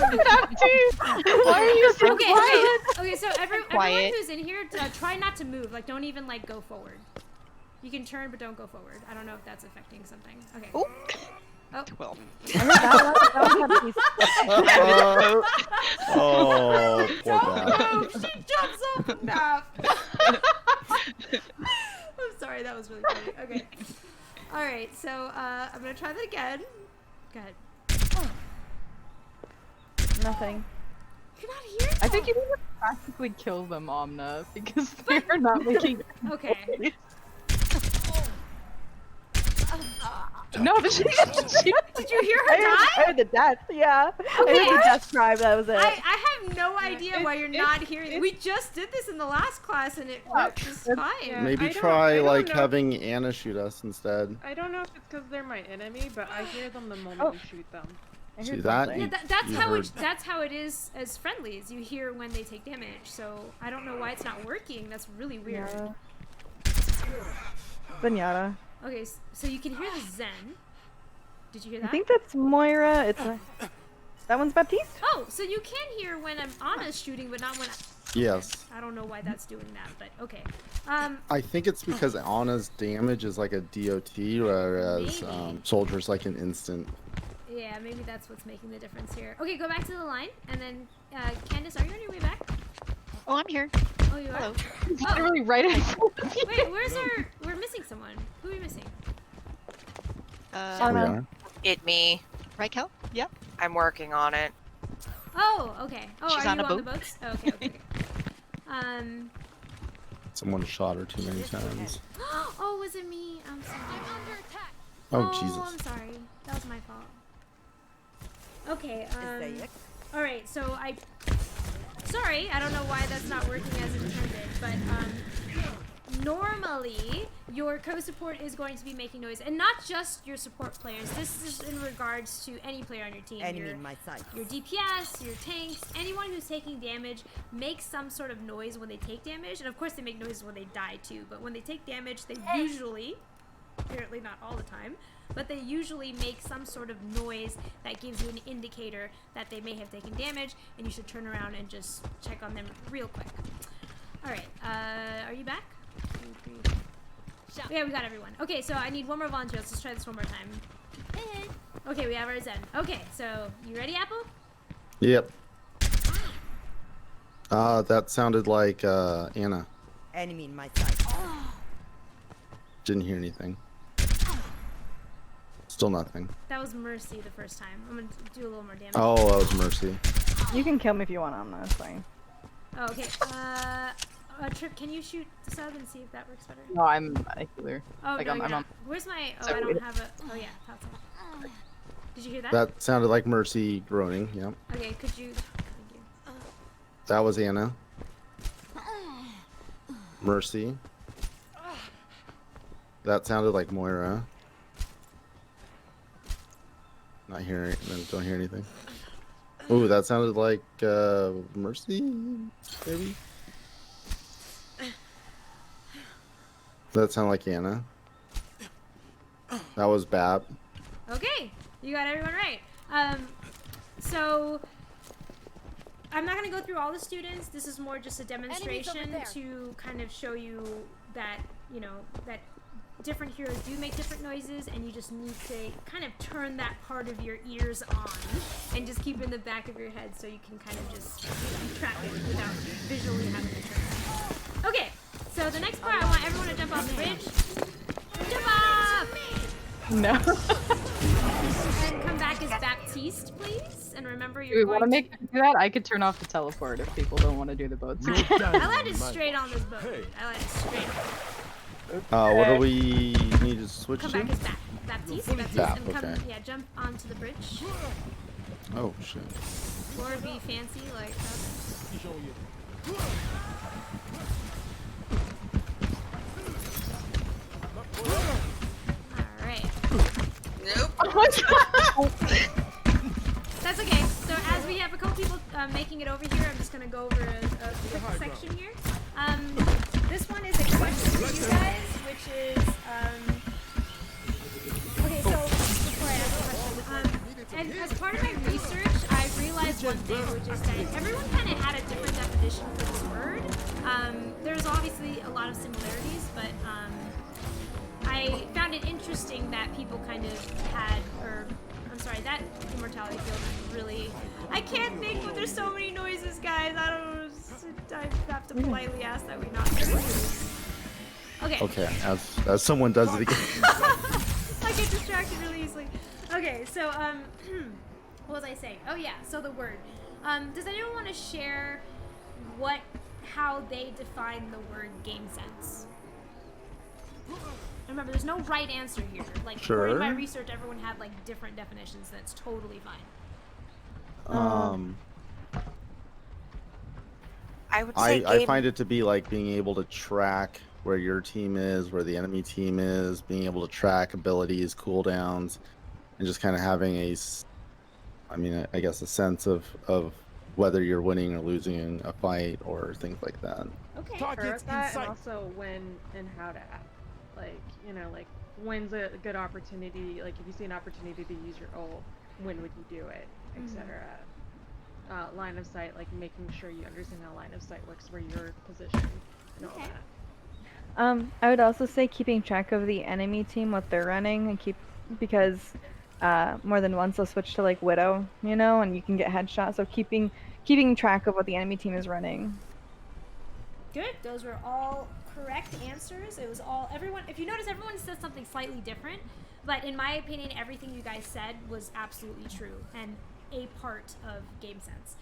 Why are you so Okay, quiet? okay, so everyone Quiet. who's in here, try not to move. Like, don't even, like, go forward. You can turn, but don't go forward. I don't know if that's affecting something. Okay. Oh. Oh. Well. I heard that one had a piece. Oh, poor guy. Move! She jumps off the map! I'm sorry, that was really funny. Okay. Alright, so, I'm gonna try that again. Go ahead. Nothing. You're not here? I think you need to practically kill them, Amna, because they are not making. Okay. No, but she. Did you hear her I die? heard the death. Yeah. I heard Okay. the death cry. That was it. I have no idea why you're not hearing it. We just did this in the last class and it worked just fine. Yeah. Maybe I don't- try I don't like know. having Anna shoot us instead. I don't know if it's because they're my enemy, but I hear them the moment Oh. you shoot them. I heard See that? something. Yeah, that's You how heard- that's how it is as friendlies. You hear when they take damage. So I don't know why it's not working. That's really weird. Yeah. Zenyatta. Okay, so you can hear the Zen. Did you hear I that? think that's Moira. It's that one's Baptiste. Oh, so you can hear when Anna's shooting, but not when Yes. I don't know why that's doing that, but okay. I think it's because Anna's damage is like a DOT, whereas Maybe. Soldier's like an instant. Yeah, maybe that's what's making the difference here. Okay, go back to the line, and then Candace, are you on your way back? Oh, I'm here. Oh, you are. Hello. Literally right in front of you. Wait, we're missing someone. Who are we missing? Here Oh, we no. are. It me. Right, Kel? Yep. I'm working on it. Oh, okay. Oh, She's are on you a on the boat. boats? Oh, okay, okay. Someone shot her too many times. Oh, was it me? I'm sorry. Oh, I'm Jesus. sorry. That was my fault. Okay, alright, so sorry, I don't know why that's not working as intended, but normally your co-support is going to be making noise, and not just your support players. This is in regards to any player on your team. Enemy in my sight. Your DPS, your tanks, anyone who's taking damage makes some sort of noise when they take damage, and of course they make noises when they die too, but when they take damage, they usually, apparently not all the time, but they usually make some sort of noise that gives you an indicator that they may have taken damage, and you should turn around and just check on them real quick. Alright, are you back? 2, 3. Yeah, we got everyone. Okay, so I need one more volunteer. Let's just try this one more time. Okay, we have our Zen. Okay, so you ready, Apple? Yep. That sounded like Anna. Enemy in my sight. Didn't hear anything. Still nothing. That was Mercy the first time. I'm gonna do a little more damage. Oh, that was Mercy. You can kill me if you want, Amna. It's fine. Oh, okay. Trip, can you shoot the sub and see if that works better? No, I'm a healer. Oh, Like, no, I'm you're on. not. Where's my... Oh, So I don't it- have a... Oh, yeah. That's all. Did you hear that? That sounded like Mercy groaning. Yep. Okay, could you... Thank you. That was Anna. Mercy. That sounded like Moira. Not hearing. Don't hear anything. Ooh, that sounded like Mercy, maybe. That sounded like Anna. That was Bab. Okay, you got everyone right. So I'm not going to go through all the students. This is more just a demonstration to kind of show you that, you know, that different heroes do make different noises, and you just need to kind of turn that part of your ears on and just keep it in the back of your head so you can kind of just track it without visually having to turn it. Okay, so the next part, I want everyone to jump off the bridge. Jump off! No. And come back as Baptiste, please. And remember, Do you're we going want to make them do that? I could turn off the teleport if people don't want to do the boats. I landed straight on this boat. I landed straight on. What do we need to switch Come to? back as Baptiste. Bap, And come, okay. yeah, jump onto the bridge. Oh shit. Or be fancy like that. Alright. Nope. Oh my god! That's okay. So as we have a couple people making it over here, I'm just gonna go over a quick section here. This one is a question for you guys, which is okay. So before I ask the question, and as part of my research, I realized one thing, which is that everyone kind of had a different definition for this word. There's obviously a lot of similarities, but I found it interesting that people kind of had, or I'm sorry, that immortality field is really, I can't think, but there's so many noises, guys. I don't know. I have to politely ask that we not do it. Okay. Okay, as someone does it again. I get distracted really easily. Okay, so what was I saying? Oh yeah, so the word. Does anyone want to share how they define the word game sense? Remember, there's no right answer here. Like, Sure. in my research, everyone had like different definitions. That's totally fine. I would say I find it to be like being able to track where your team is, where the enemy team is, being able to track abilities, cooldowns, and just kind of having I guess a sense of whether you're winning or losing a fight or things like that. Okay. Targets that, and also when and how to act. Like, you know, like when's a good opportunity, like if you see an opportunity to use your ult, when would you do it, etc. Line of sight, like making sure you understand how line of sight works, where you're positioned, and all that. I would also say keeping track of the enemy team, what they're running, and because more than once they'll switch to like Widow, you know, and you can get headshots. So keeping track of what the enemy team is running. Good. Those were all correct answers. It was all everyone. If you notice, everyone said something slightly different, but in my opinion, everything you guys said was absolutely true and a part of game sense.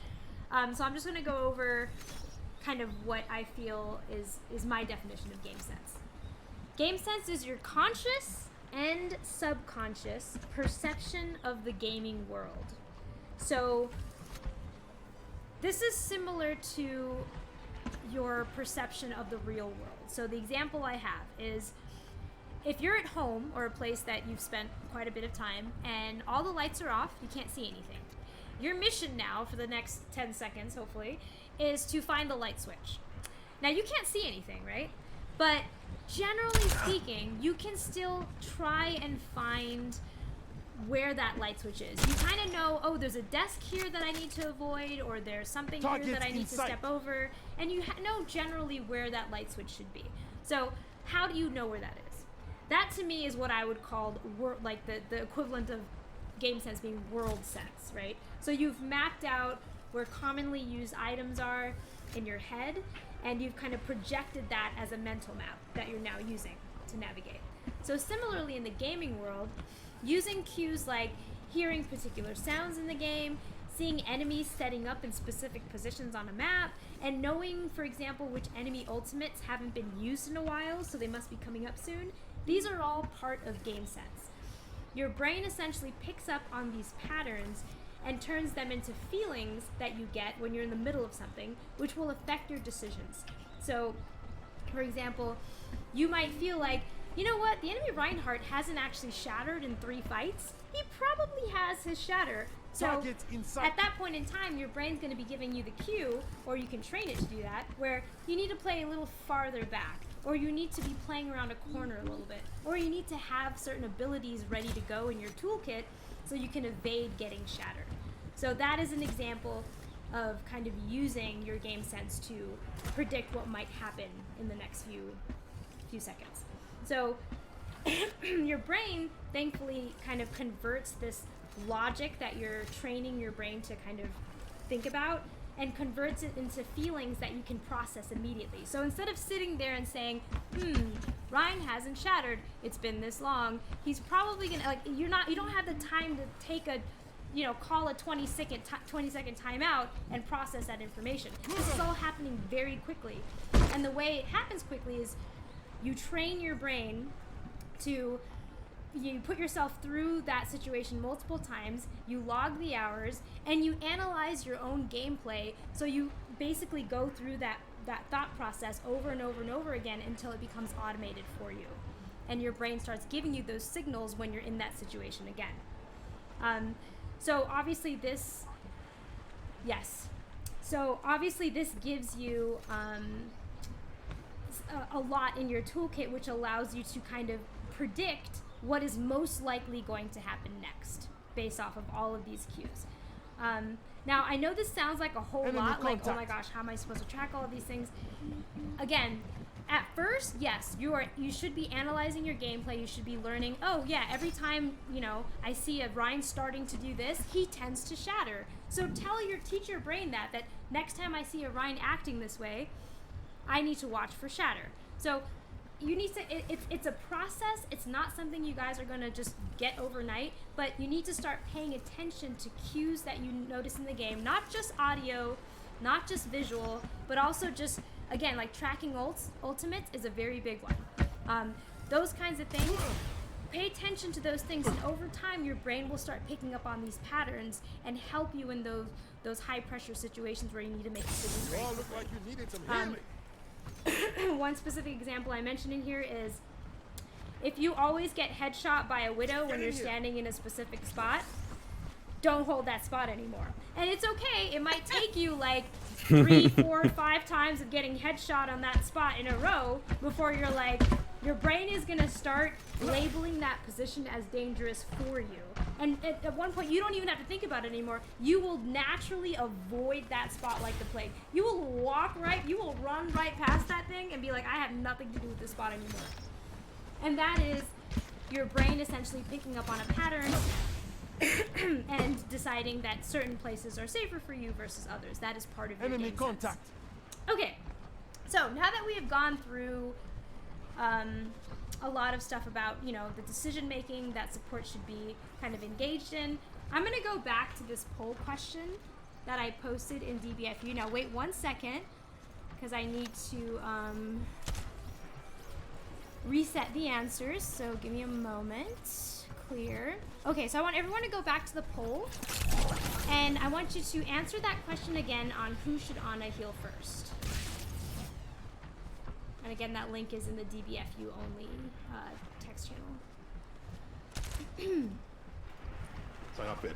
So I'm just going to go over kind of what I feel is my definition of game sense. Game sense is your conscious and subconscious perception of the gaming world. So this is similar to your perception of the real world. So the example I have is if you're at home or a place that you've spent quite a bit of time and all the lights are off, you can't see anything. Your mission now for the next 10 seconds, hopefully, is to find the light switch. Now you can't see anything, right? But generally speaking, you can still try and find where that light switch is. You kind of know, oh, there's a desk here that I need to avoid, or there's something here that I need to step over, and you know generally where that light switch should be. So how do you know where that is? That to me is what I would call like the equivalent of game sense being world sense, right? So you've mapped out where commonly used items are in your head, and you've kind of projected that as a mental map that you're now using to navigate. So similarly in the gaming world, using cues like hearing particular sounds in the game, seeing enemies setting up in specific positions on a map, and knowing, for example, which enemy ultimates haven't been used in a while, so they must be coming up soon, these are all part of game sense. Your brain essentially picks up on these patterns and turns them into feelings that you get when you're in the middle of something, which will affect your decisions. So, for example, you might feel like, you know what, the enemy Reinhardt hasn't actually shattered in 3 fights. He probably has his shatter. So at that point in time, your brain's going to be giving you the cue, or you can train it to do that, where you need to play a little farther back, or you need to be playing around a corner a little bit, or you need to have certain abilities ready to go in your toolkit so you can evade getting shattered. So that is an example of kind of using your game sense to predict what might happen in the next few seconds. So your brain thankfully kind of converts this logic that you're training your brain to kind of think about and converts it into feelings that you can process immediately. So instead of sitting there and saying, Ryan hasn't shattered, it's been this long, he's probably gonna, like, you don't have the time to take a, call a 20-second timeout and process that information. This is all happening very quickly. And the way it happens quickly is you train your brain to, you put yourself through that situation multiple times, you log the hours, and you analyze your own gameplay. So you basically go through that thought process over and over and over again until it becomes automated for you. And your brain starts giving you those signals when you're in that situation again. So obviously this gives you a lot in your toolkit, which allows you to kind of predict what is most likely going to happen next based off of all of these cues. Now, I know this sounds like a whole lot, like, oh my gosh, how am I supposed to track all of these things? Again, at first, yes, you should be analyzing your gameplay. You should be learning, oh yeah, every time, I see a Ryan starting to do this, he tends to shatter. So teach your brain that next time I see a Ryan acting this way, I need to watch for shatter. So you need to, it's a process. It's not something you guys are going to just get overnight, but you need to start paying attention to cues that you notice in the game, not just audio, not just visual, but also just, again, like tracking ultimates is a very big one. Those kinds of things, pay attention to those things, and over time your brain will start picking up on these patterns and help you in those high pressure situations where you need to make decisions very quickly. Look like you needed some healing. One specific example I mentioned in here is if you always get headshot by a widow when you're standing in a specific spot, don't hold that spot anymore. And it's okay, it might take you like 3, 4, 5 times of getting headshot on that spot in a row before you're like, your brain is gonna start labeling that position as dangerous for you. And at one point, you don't even have to think about it anymore. You will naturally avoid that spot like the plague. You will run right past that thing and be like, I have nothing to do with this spot anymore. And that is your brain essentially picking up on a pattern and deciding that certain places are safer for you versus others. That is part of your Enemy game contact. sense. Okay, so now that we have gone through a lot of stuff about, the decision making that support should be kind of engaged in, I'm going to go back to this poll question that I posted in DBFU. Now wait 1 second, because I need to reset the answers, so give me a moment. Clear. Okay, so I want everyone to go back to the poll. And I want you to answer that question again on who should Anna heal first. And again, that link is in the DBFU only text channel. Ça rappelle.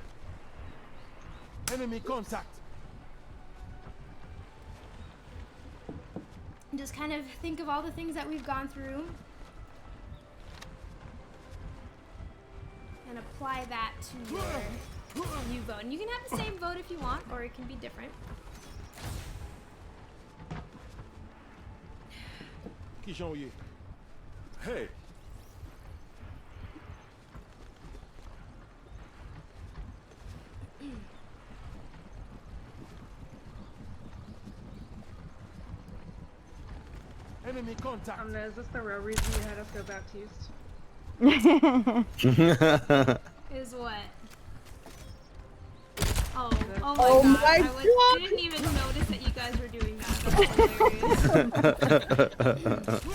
Enemy contact. And just kind of think of all the things that we've gone through and apply that to your new vote. And you can have the same vote if you want, or it can be different. Qui Jean-Yé? Hey. Enemy contact. Is this the real reason you had us go Baptiste? Is what? Oh Oh my my god. I didn't even notice that you guys were doing that. That's hilarious.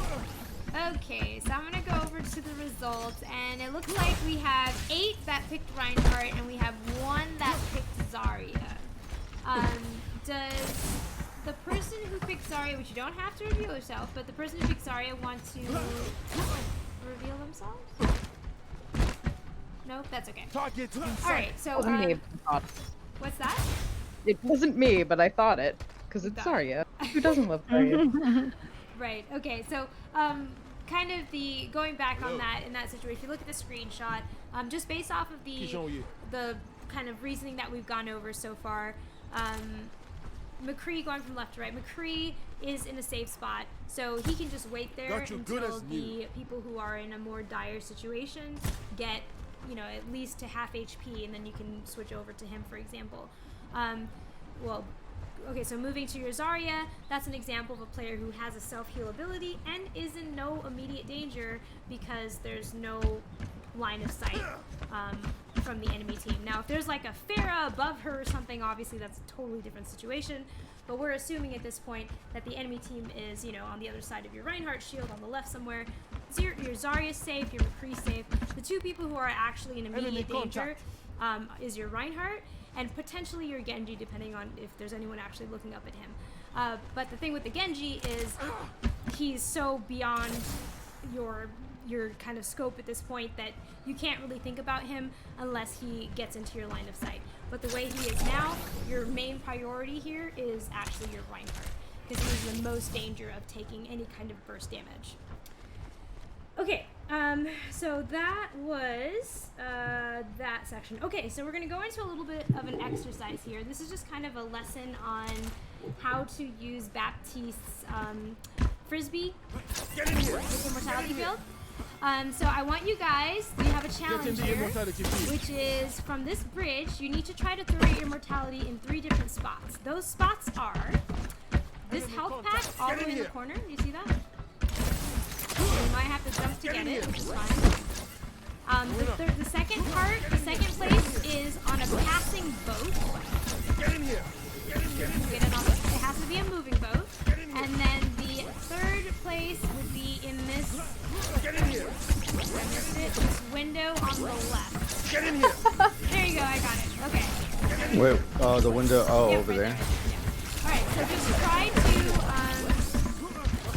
Okay, so I'm gonna go over to the results, and it looks like we have 8 that picked Reinhardt, and we have 1 that picked Zarya. Does the person who picked Zarya, which you don't have to reveal yourself, but the person who picked Zarya want to reveal themselves? Nope, that's okay. Target inside. Alright, so, Wasn't me, but I thought what's that? it wasn't me, but I thought it. Because it's Zarya. Who doesn't love Zarya? Right, okay, so, kind of the, going back on that, in that situation, if you look at the screenshot, just based off of the kind of reasoning that we've gone over so far, McCree going from left to right. McCree is in a safe spot, so he can just wait there until the people who are in a more dire situation get, you know, at least to half HP, and then you can switch over to him, for example. Well, okay, so moving to your Zarya, that's an example of a player who has a self-heal ability and is in no immediate danger because there's no line of sight from the enemy team. Now, if there's like a Pharah above her or something, obviously that's a totally different situation, but we're assuming at this point that the enemy team is, you know, on the other side of your Reinhardt shield, on the left somewhere. So your Zarya's safe, your McCree's safe. The 2 people who are actually in immediate danger is your Reinhardt and potentially your Genji, depending on if there's anyone actually looking up at him. But the thing with the Genji is he's so beyond your kind of scope at this point that you can't really think about him unless he gets into your line of sight. But the way he is now, your main priority here is actually your Reinhardt, because he's in the most danger of taking any kind of burst damage. Okay, so that was that section. Okay, so we're going to go into a little bit of an exercise here. This is just kind of a lesson on how to use Baptiste's Frisbee with Immortality build. So I want you guys, we have a challenge here, which is from this bridge, you need to try to throw your Immortality in 3 different spots. Those spots are this health pack all the way in the corner. Do you see that? You might have to jump to get it, which is fine. The second part, the second place is on a passing boat. Get in here. Get it on. It has to be a moving boat. And then the third place would be in this. Get in here. I missed it. This window on the left. Get in here. There you go. I got it. Okay. Wait, the window. Oh, Yep, over right there. Yeah. All right. So just try to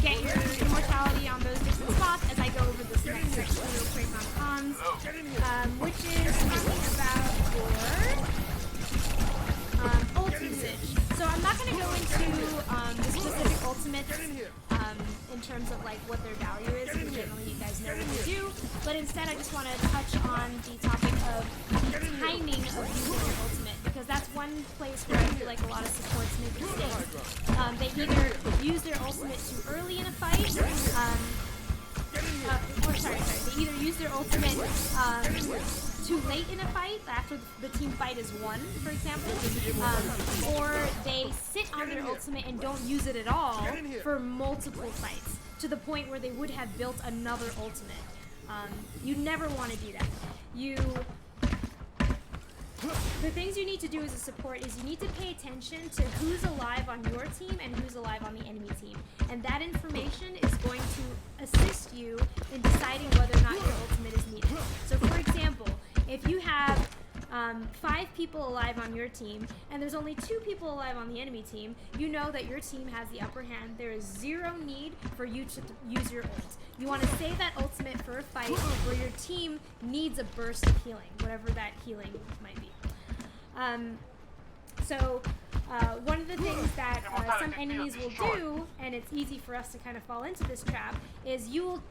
get your immortality on those different spots as I go over this next section real quick on comms, which is talking about your ult usage. So I'm not going to go into the specific ultimates in terms of like what their value is, because generally you guys know what they do, but instead I just want to touch on the topic of the timing of using your ultimate, because that's one place where I feel like a lot of supports make mistakes. They either use their ultimate too early in a fight, they either use their ultimate too late in a fight, after the team fight is won, for example, or they sit on their ultimate and don't use it at all for multiple fights, to the point where they would have built another ultimate. You never want to do that. The things you need to do as a support is you need to pay attention to who's alive on your team and who's alive on the enemy team. And that information is going to assist you in deciding whether or not your ultimate is needed. So for example, if you have 5 people alive on your team, and there's only 2 people alive on the enemy team, you know that your team has the upper hand. There is 0 need for you to use your ult. You want to save that ultimate for a fight where your team needs a burst of healing, whatever that healing might be. One of the things that some enemies will do, and it's easy for us to kind of fall into this trap, is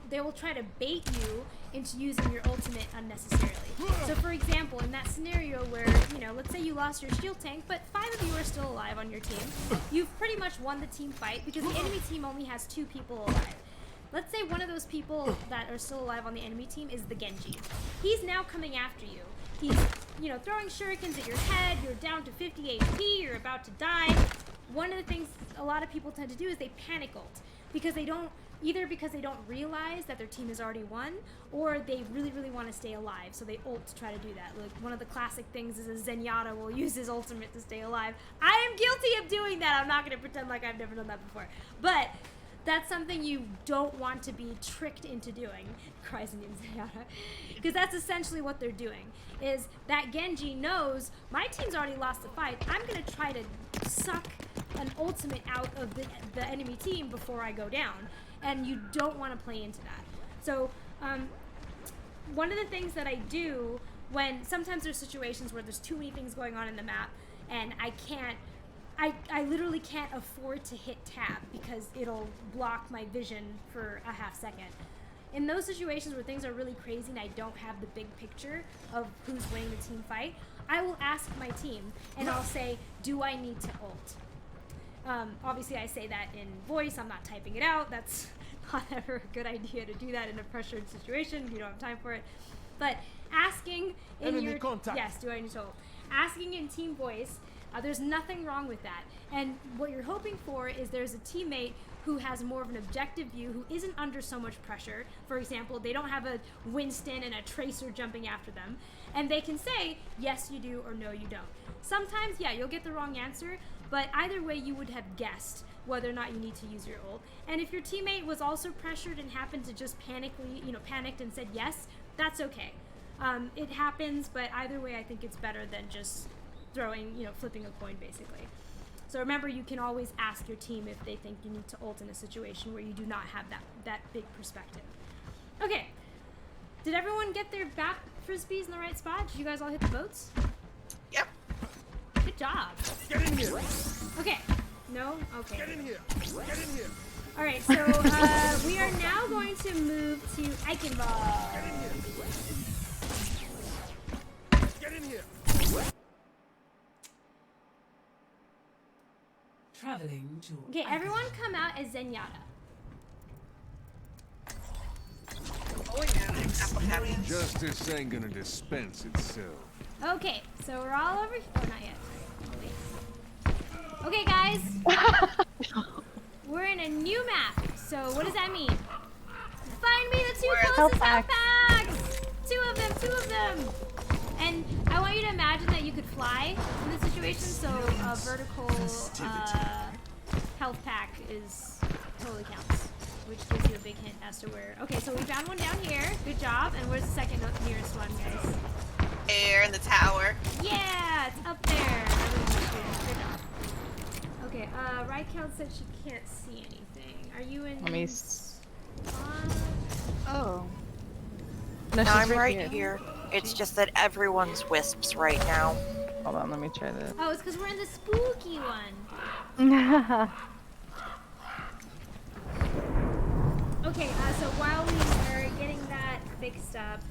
they will try to bait you into using your ultimate unnecessarily. So for example, in that scenario where, let's say you lost your shield tank, but 5 of you are still alive on your team, you've pretty much won the team fight because the enemy team only has 2 people alive. Let's say one of those people that are still alive on the enemy team is the Genji. He's now coming after you. He's, throwing shurikens at your head, you're down to 50 HP, you're about to die. One of the things a lot of people tend to do is they panic ult because they don't realize that their team has already won, or they really, really want to stay alive, so they ult to try to do that. Like, one of the classic things is a Zenyatta will use his ultimate to stay alive. I am guilty of doing that. I'm not going to pretend like I've never done that before. But that's something you don't want to be tricked into doing, cries in Zenyatta, because that's essentially what they're doing, is that Genji knows my team's already lost the fight, I'm going to try to suck an ultimate out of the enemy team before I go down, and you don't want to play into that. So one of the things that I do when sometimes there's situations where there's too many things going on in the map, and I literally can't afford to hit tab because it'll block my vision for a half second. In those situations where things are really crazy and I don't have the big picture of who's winning the team fight, I will ask my team and I'll say, do I need to ult? Obviously I say that in voice, I'm not typing it out. That's not ever a good idea to do that in a pressured situation. You don't have time for it. But asking in Enemy contact. Yes, do I need to ult? Asking in team voice, there's nothing wrong with that. And what you're hoping for is there's a teammate who has more of an objective view, who isn't under so much pressure. For example, they don't have a Winston and a Tracer jumping after them. And they can say, yes, you do, or no, you don't. Sometimes, yeah, you'll get the wrong answer, but either way, you would have guessed whether or not you need to use your ult. And if your teammate was also pressured and happened to just panicked and said yes, that's okay. It happens, but either way, I think it's better than just flipping a coin, basically. So remember, you can always ask your team if they think you need to ult in a situation where you do not have that big perspective. Okay, did everyone get their bat frisbees in the right spot? Did you guys all hit the boats? Yep. Good job. Get in here. Okay. No? Okay. Get in here. Get in here. All right, so we are now going to move to Eichenwald. Get in here. Traveling to. Okay, everyone come out as Zenyatta. Oh yeah, apple Justice ain't gonna dispense itself. Okay, so we're all over here. Oh, not yet. Wait. Okay, guys. We're in a new map. So what does that mean? Find me the 2 closest health packs. 2 of them. And I want you to imagine that you could fly in this situation. So a vertical health pack totally counts, which gives you a big hint as to where. Okay, so we found one down here. Good job. And where's the second nearest one, guys? Air in the tower. Yeah, it's up there. Good job. Okay, Raikeld said she can't see anything. Are you in? Let me Oh. No, No, she's I'm right here. It's just that everyone's wisps right now. Hold on, let me try this. Oh, it's because we're in the spooky one. Okay, so while we are getting that fixed up,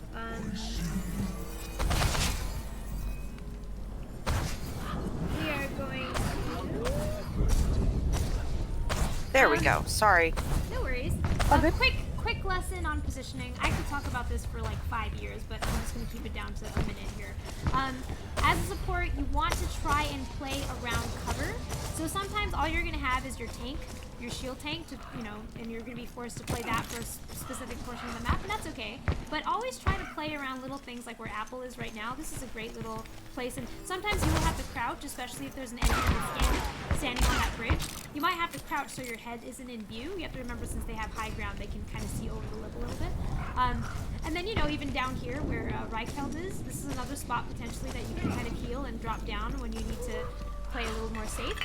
we are going to... There we go. Sorry. No worries. Quick lesson on positioning. I could talk about this for like 5 years, but I'm just going to keep it down to a minute here. As a support, you want to try and play around cover. So sometimes all you're going to have is your tank, your shield tank, and you're going to be forced to play that for a specific portion of the map, and that's okay. But but always try to play around little things like where Apple is right now. This is a great little place, and sometimes you will have to crouch, especially if there's an enemy that's standing on that bridge. You might have to crouch so your head isn't in view. You have to remember, since they have high ground, they can kind of see over the lip a little bit. And then, you know, even down here where Reichheld is, this is another spot potentially that you can kind of heal and drop down when you need to play a little more safe.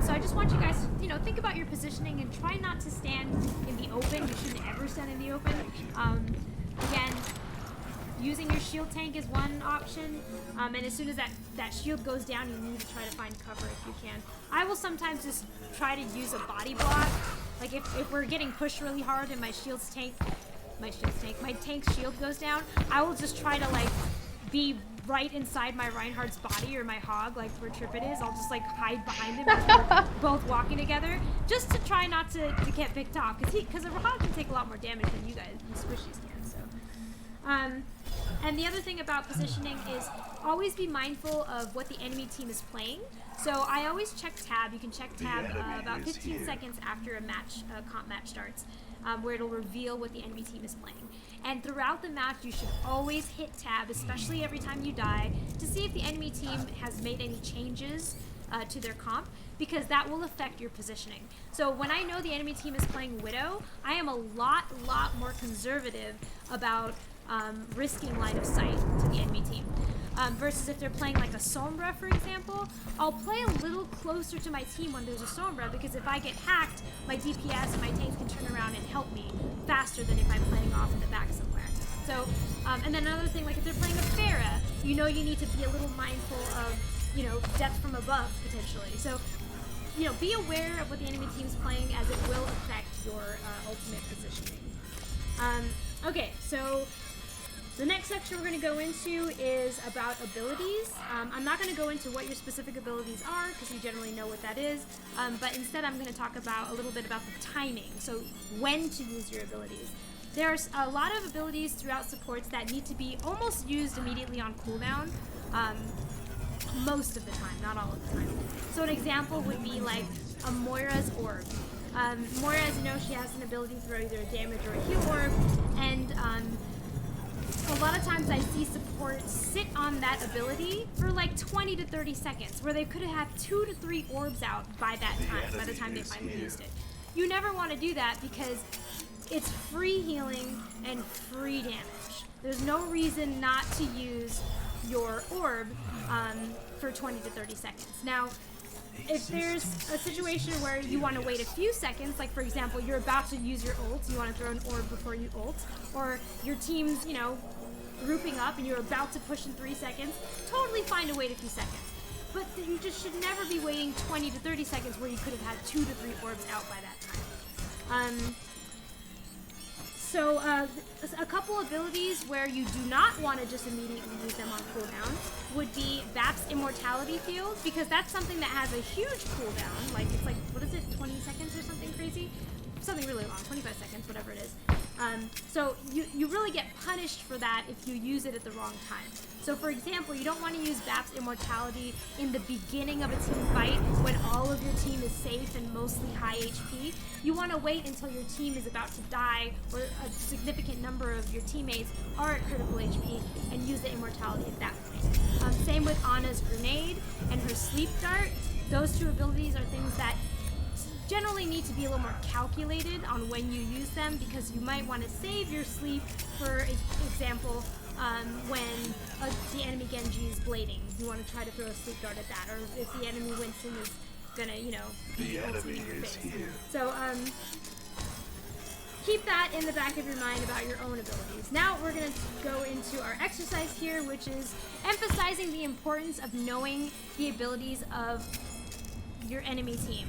So I just want you guys to, you know, think about your positioning and try not to stand in the open. You shouldn't ever stand in the open. Again, using your shield tank is one option, and as soon as that shield goes down, you need to try to find cover if you can. I will sometimes just try to use a body block. Like if we're getting pushed really hard and my tank's shield goes down, I will just try to like be right inside my Reinhardt's body or my hog, like where Trippet is. I'll just like hide behind him as we're both walking together, just to try not to get picked off, because a hog can take a lot more damage than you squishies can. So, and the other thing about positioning is always be mindful of what the enemy team is playing. So I always check tab. You can check tab about 15 seconds after a comp match starts, where it'll reveal what the enemy team is playing. And throughout the match, you should always hit tab, especially every time you die, to see if the enemy team has made any changes to their comp, because that will affect your positioning. So when I know the enemy team is playing Widow, I am a lot more conservative about risking line of sight to the enemy team. Versus if they're playing like a Sombra, for example, I'll play a little closer to my team when there's a Sombra, because if I get hacked, my DPS and my tanks can turn around and help me faster than if I'm playing off in the back somewhere. So, and then another thing, like if they're playing a Pharah, you know you need to be a little mindful of, you know, death from above, potentially. So, you know, be aware of what the enemy team's playing, as it will affect your ultimate positioning. Okay, so the next section we're going to go into is about abilities. I'm not going to go into what your specific abilities are, because you generally know what that is, but instead I'm going to talk about a little bit about the timing, so when to use your abilities. There's a lot of abilities throughout supports that need to be almost used immediately on cooldown, most of the time, not all of the time. So an example would be like a Moira's Orb. Moira, as you know, she has an ability to throw either a damage or a heal orb, and a lot of times I see supports sit on that ability for like 20 to 30 seconds, where they could have had 2 to 3 orbs out by that time, by the time they finally used it. You never want to do that, because it's free healing and free damage. There's no reason not to use your orb for 20 to 30 seconds. Now, if there's a situation where you want to wait a few seconds, like for example, you're about to use your ult, you want to throw an orb before you ult, or your team's, you know, grouping up and you're about to push in 3 seconds, totally fine to wait a few seconds. But you just should never be waiting 20 to 30 seconds where you could have had 2 to 3 orbs out by that time. So a couple abilities where you do not want to just immediately use them on cooldown would be Vap's Immortality Field, because that's something that has a huge cooldown. Like, it's like, what is it, 20 seconds or something crazy? Something really long, 25 seconds, whatever it is. So you really get punished for that if you use it at the wrong time. So for example, you don't want to use Vap's Immortality in the beginning of a team fight when all of your team is safe and mostly high HP. You want to wait until your team is about to die, or a significant number of your teammates are at critical HP, and use the Immortality at that point. Same with Anna's Grenade and her Sleep Dart. Those two abilities are things that generally need to be a little more calculated on when you use them, because you might want to save your sleep, for example, when the enemy Genji is blading. You want to try to throw a sleep dart at that, or if the enemy Winston is gonna, you know, be ulting in your face. So keep that in the back of your mind about your own abilities. Now we're gonna go into our exercise here, which is emphasizing the importance of knowing the abilities of your enemy team.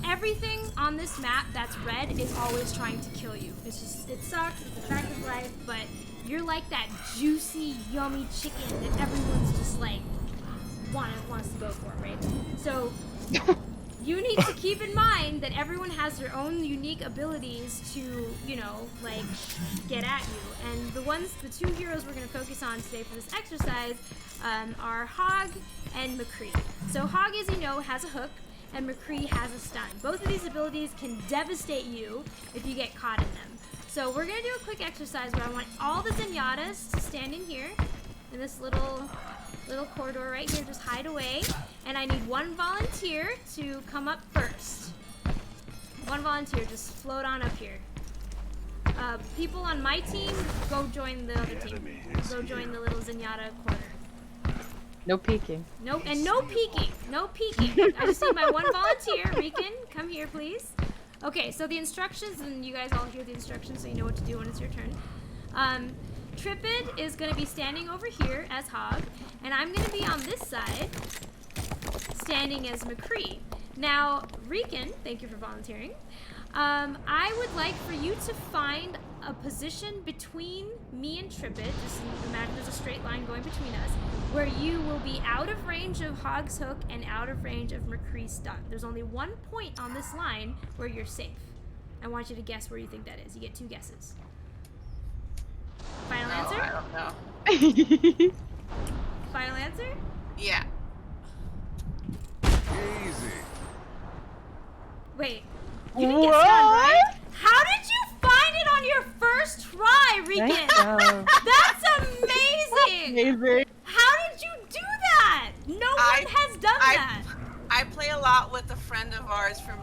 Everything on this map that's red is always trying to kill you. It's just, it sucks, it's a fact of life, but you're like that juicy, yummy chicken that everyone's just like, wants to go for, right? So, you need to keep in mind that everyone has their own unique abilities to, you know, like, get at you. And the 2 heroes we're going to focus on today for this exercise are Hog and McCree. So Hog, as you know, has a hook, and McCree has a stun. Both of these abilities can devastate you if you get caught in them. So we're gonna do a quick exercise where I want all the Zenyatas to stand in here, in this little corridor right here. Just hide away, and I need one volunteer to come up first. One volunteer, just float on up here. People on my team, go join the other team. Go join the little Zenyatta corner. No peeking. Nope, and no peeking. No peeking. I just need my one volunteer. Riken, come here, please. Okay, so the instructions, and you guys all hear the instructions so you know what to do when it's your turn. Tripid is going to be standing over here as Hog, and I'm going to be on this side, standing as McCree. Now, Riken, thank you for volunteering. I would like for you to find a position between me and Tripid, just imagine there's a straight line going between us, where you will be out of range of Hog's hook and out of range of McCree's stun. There's only one point on this line where you're safe. I want you to guess where you think that is. You get 2 guesses. Final answer? I don't know. Final answer? Yeah. Easy. Wait. You didn't get stunned, right? How did you find it on your first try, Riken? That's amazing! Amazing. How did you do that? No one has done that. I play a lot with a friend of ours from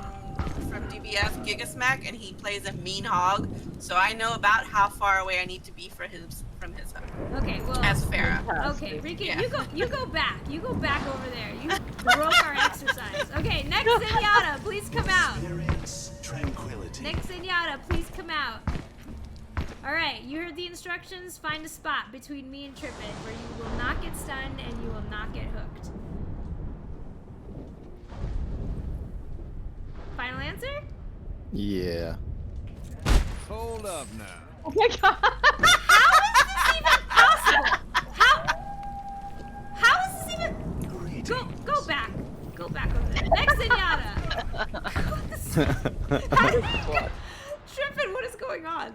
DBF, Gigasmack, and he plays a mean hog, so I know about how far away I need to be from his hook. Okay, well. As Farah. Okay, Riken, Yeah. you go back. You go back over there. You broke our exercise. Okay, next Zenyatta, please come out. Tranquility. Next Zenyatta, please come out. Alright, you heard the instructions. Find a spot between me and Tripid where you will not get stunned and you will not get hooked. Final answer? Yeah. Hold up now. Oh my god. How is this even possible? How is this even... Go back. Go back over there. Next Zenyatta. Tripid, what is going on?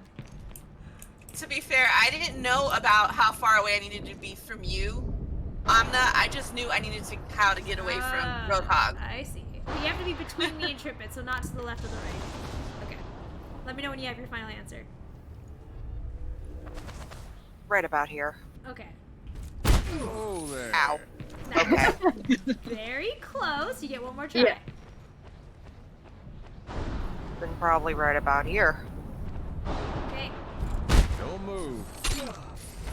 To be fair, I didn't know about how far away I needed to be from you, Amna. I just knew I needed to how to get away from Roadhog. I see. You have to be between me and Tripid, so not to the left or the right. Okay. Let me know when you have your final answer. Right about here. Okay. Oh there. Ow. Nice. Okay. Very close. You get one more try. Yeah. Then probably right about here. Okay. Don't move.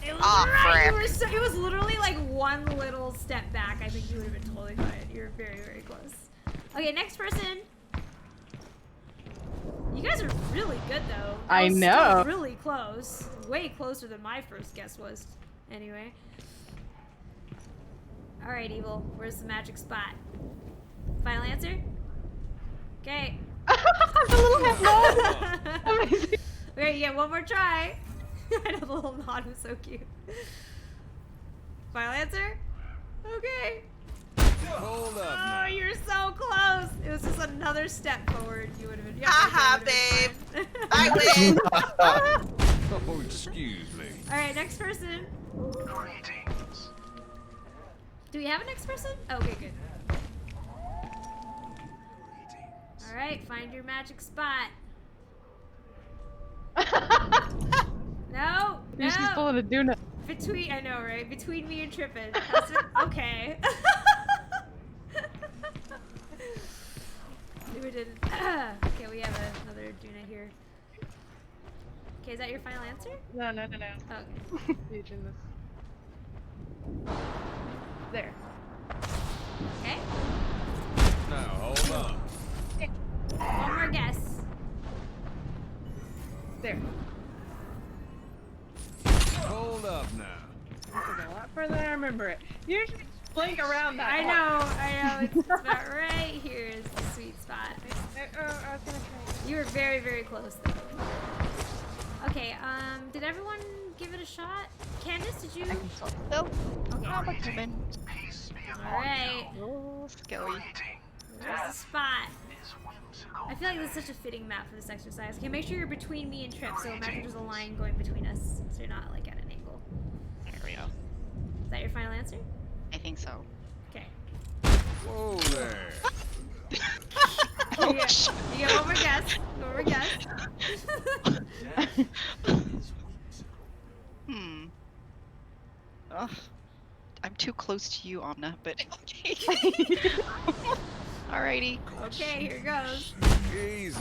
It was Ah, right. You frick. were so, it was literally like one little step back. I think you would have been totally fine. You're very, very close. Okay, next person. You guys are really good though. That I was know. Still really close. Way closer than my first guess was. Anyway. All right, Evil. Where's the magic spot? Final answer? Okay. The little head nod. Amazing. Okay, you get one more try. I know the little nod was so cute. Final answer? Okay. Hold up Oh, now. you're so close. It was just another step forward. You would have been. Haha, babe. I win. Oh, excuse me. All right, next person. Greetings. Do we have a next person? Okay, good. All right, find your magic spot. No, She's no. pulling a donut. Between, I know, right? Between me and Tripid. How's it? Okay. We did. Okay, we have another Duna here. Okay, is that your final answer? No. Okay. Using this. There. Okay. Now, hold on. One more guess. There. Hold up now. This is a lot further than I remember it. Usually just blink around that. I know. It's about right here is the sweet spot. I was gonna try. You were very, very close though. Okay, did everyone give it a shot? Candace, did you? Nope. Okay. I'm a human. Peace be upon Alright. Oh, skelly. Where's the spot? I feel like this is such a fitting map for this exercise. Okay, make sure you're between me and Trip, so imagine there's a line going between us, so you're not like at an angle. There we go. Is that your final answer? I think so. Okay. Whoa there. You get one more guess. One more guess. Hmm. Ugh. I'm too close to you, Amna, but okay. Alrighty. Okay, here goes. Easy.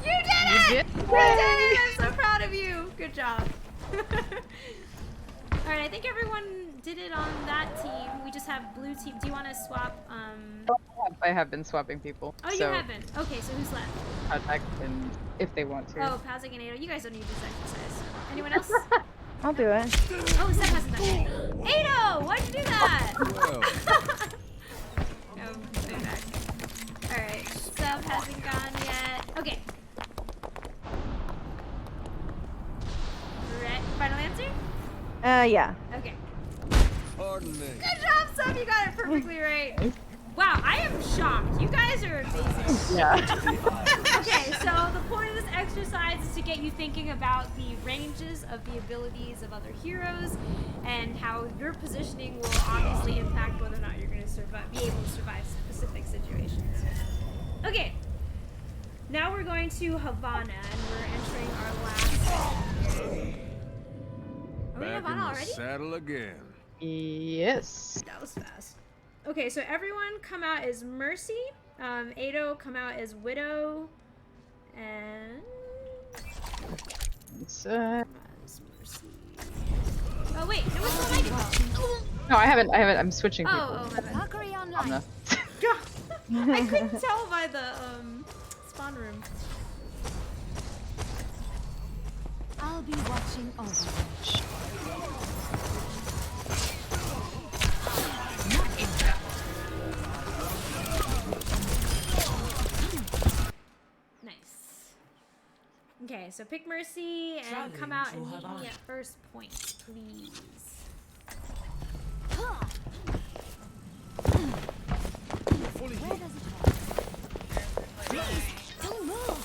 You did it! You did it! I'm so proud of you. Good job. Alright, I think everyone did it on that team. We just have blue team. Do you want to swap? I have been swapping people. Oh, you so haven't. Okay, so who's left? contact and if they want to. Oh, Pazzik and Ado. You guys don't need this exercise. Anyone else? I'll do it. Oh, Seb hasn't done it. Ado! Why'd you do that? Well, Oh, stay back. Alright, Seb hasn't gone yet. Okay. Final answer? Yeah. Okay. pardon me. Good job, Seb! You got it perfectly right. Wow, I am shocked. You guys are amazing. Yeah. Okay, so the point of this exercise is to get you thinking about the ranges of the abilities of other heroes and how your positioning will obviously impact whether or not you're going to be able to survive specific situations. Okay, now we're going to Havana and we're entering our last. Are we in Back in Havana the already? saddle again. Yes. That was fast. Okay, so everyone come out as Mercy. Ado come out as Widow. And... It's, as Mercy. Oh wait, there was no mighty ball. no, I haven't. I'm switching people. Oh, my bad. Valkyrie online. Amna. I couldn't tell by the spawn room. I'll be watching over. Nice. Okay, so pick Mercy and come out and meet me at first point, please. Where does it Please, don't move.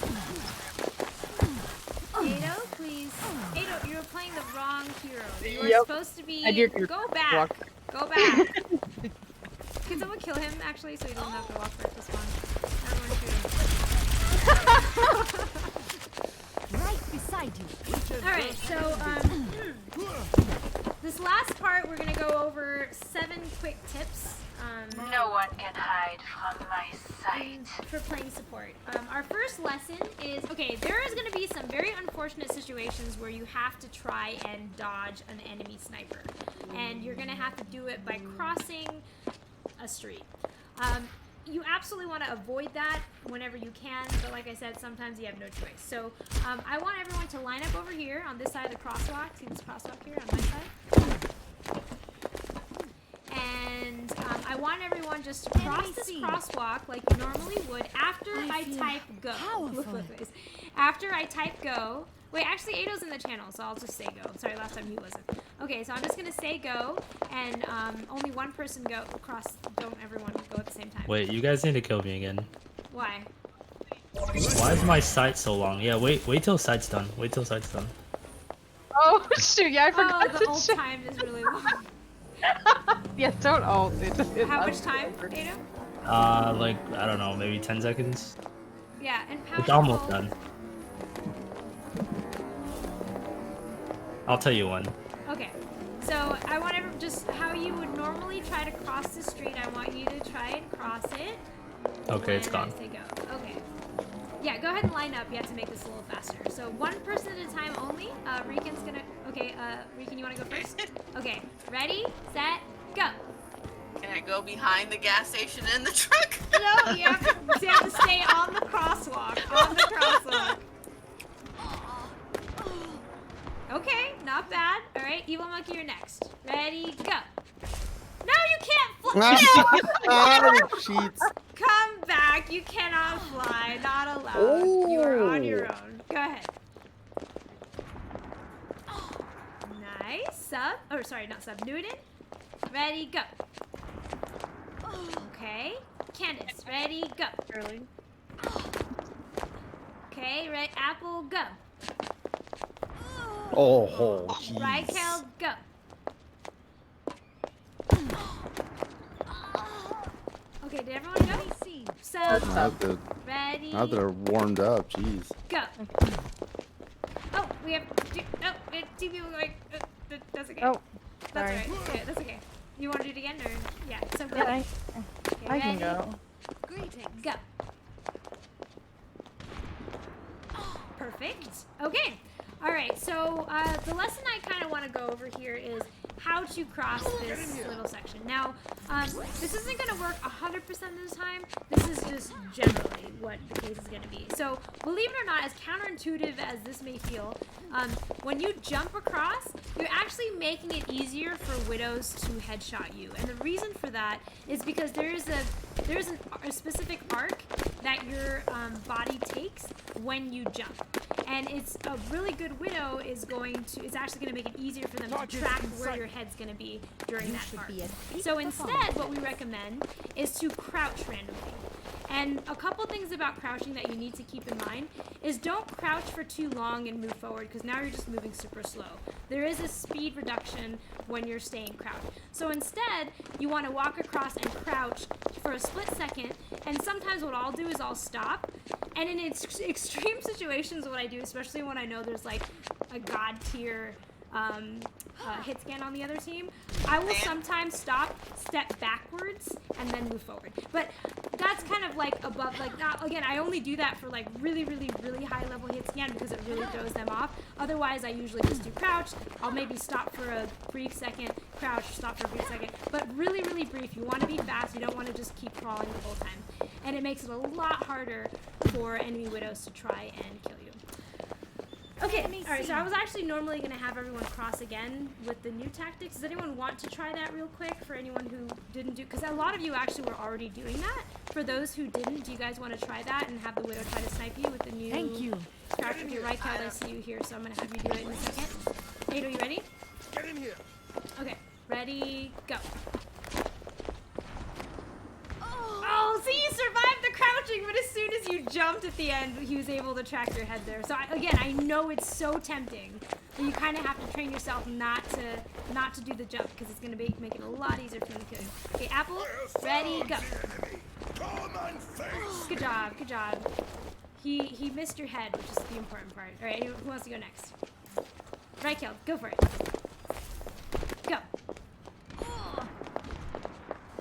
Ado, please. Ado, you're playing the wrong hero. You were Yep. supposed to be. And you're Go back. walk. Go back. Can someone kill him actually, so he doesn't have to walk back to spawn? Everyone shoot him. Right beside you. All right, so this last part we're gonna go over 7 quick tips. No one can hide from my sight. For playing support. Our first lesson is, okay, there is going to be some very unfortunate situations where you have to try and dodge an enemy sniper. And you're going to have to do it by crossing a street. You absolutely want to avoid that whenever you can, but like I said, sometimes you have no choice. So I want everyone to line up over here on this side of the crosswalk. See this crosswalk here on my side? And I want everyone just to cross this crosswalk like you normally would after I type go. Look, guys. After I type go. Wait, actually, Ado's in the channel, so I'll just say go. Sorry, last time he wasn't. Okay, so I'm just gonna say go, and only one person go across. Don't everyone go at the same time. Wait, you guys need to kill me again. Why? Why is my sight so long? Yeah, wait till sight's done. Wait till sight's done. Oh shoot! Yeah, I forgot Oh, the to ult check. time is really long. Yeah, don't ult. How much time, Ado? Like, I don't know, maybe 10 seconds? Yeah, and how It's much almost ult? done. I'll tell you when. Okay, so I want to just how you would normally try to cross the street. I want you to try and cross it. Okay, it's And I gone. say go. Okay. Yeah, go ahead and line up. You have to make this a little faster. So one person at a time only. Riken's gonna. Okay, Riken, you want to go first? Okay, ready, set, go. Can I go behind the gas station in the truck? No, you have to stay on the crosswalk. On the crosswalk. Okay, not bad. All right, Evil Monkey, you're next. Ready, go. No, you can't fly. Cheats. Come back. You cannot fly. Not allowed. You are on your own. Go ahead. Nice. Sub. Oh, sorry, not sub. Newton. Ready, go. Okay. Candace, ready, go. Early. Okay, right. Apple, go. Oh, jeez. Rykel, go. Okay, did everyone go? So, Now that, ready, now that they're warmed up, jeez. go. Oh, we have two people going. That's okay. Oh, That's sorry. alright. Yeah, that's okay. You want to do it again, or yeah? So go. Yeah, Okay, I can ready? go. Greetings. Go. Perfect. Okay. All right. So the lesson I kind of want to go over here is how to cross this little section. Now, this isn't going to work 100% of the time. This is just generally what the case is going to be. So, believe it or not, as counterintuitive as this may feel, when you jump across, you're actually making it easier for widows to headshot you. And the reason for that is because there's a specific arc that your body takes when you jump. And it's a really good widow is actually going to make it easier for them to track where your head's going to be during that arc. So instead, what we recommend is to crouch randomly. And a couple things about crouching that you need to keep in mind is don't crouch for too long and move forward, because now you're just moving super slow. There is a speed reduction when you're staying crouched. So instead, you want to walk across and crouch for a split second, and sometimes what I'll do is I'll stop. And in extreme situations, what I do, especially when I know there's like a god tier hit scan on the other team, I will sometimes stop, step backwards, and then move forward. But that's kind of like above, like, again, I only do that for like really, really, really high level hit scan because it really throws them off. Otherwise, I usually just do crouch. I'll maybe stop for a brief second, crouch, stop for a brief second. But really, really brief. You want to be fast. You don't want to just keep crawling the whole time. And it makes it a lot harder for enemy widows to try and kill you. Okay, alright, so I was actually normally going to have everyone cross again with the new tactics. Does anyone want to try that real quick for anyone who didn't do, because a lot of you actually were already doing that. For those who didn't, do you guys want to try that and have the widow try to snipe you with the new crouch? Okay, right, Cal, I see you here, so I'm going to have you do it in a second. Nate, are you ready? Get in here. Okay, ready, go. Oh, see, you survived the crouching, but as soon as you jumped at the end, he was able to track your head there. So again, I know it's so tempting, but you kind of have to train yourself not to do the jump, because it's going to make it a lot easier for them to kill you. Okay, Apple, ready, go. Good job, good job. He missed your head, which is the important part. All right, who wants to go next? Right, Kel, go for it. Go.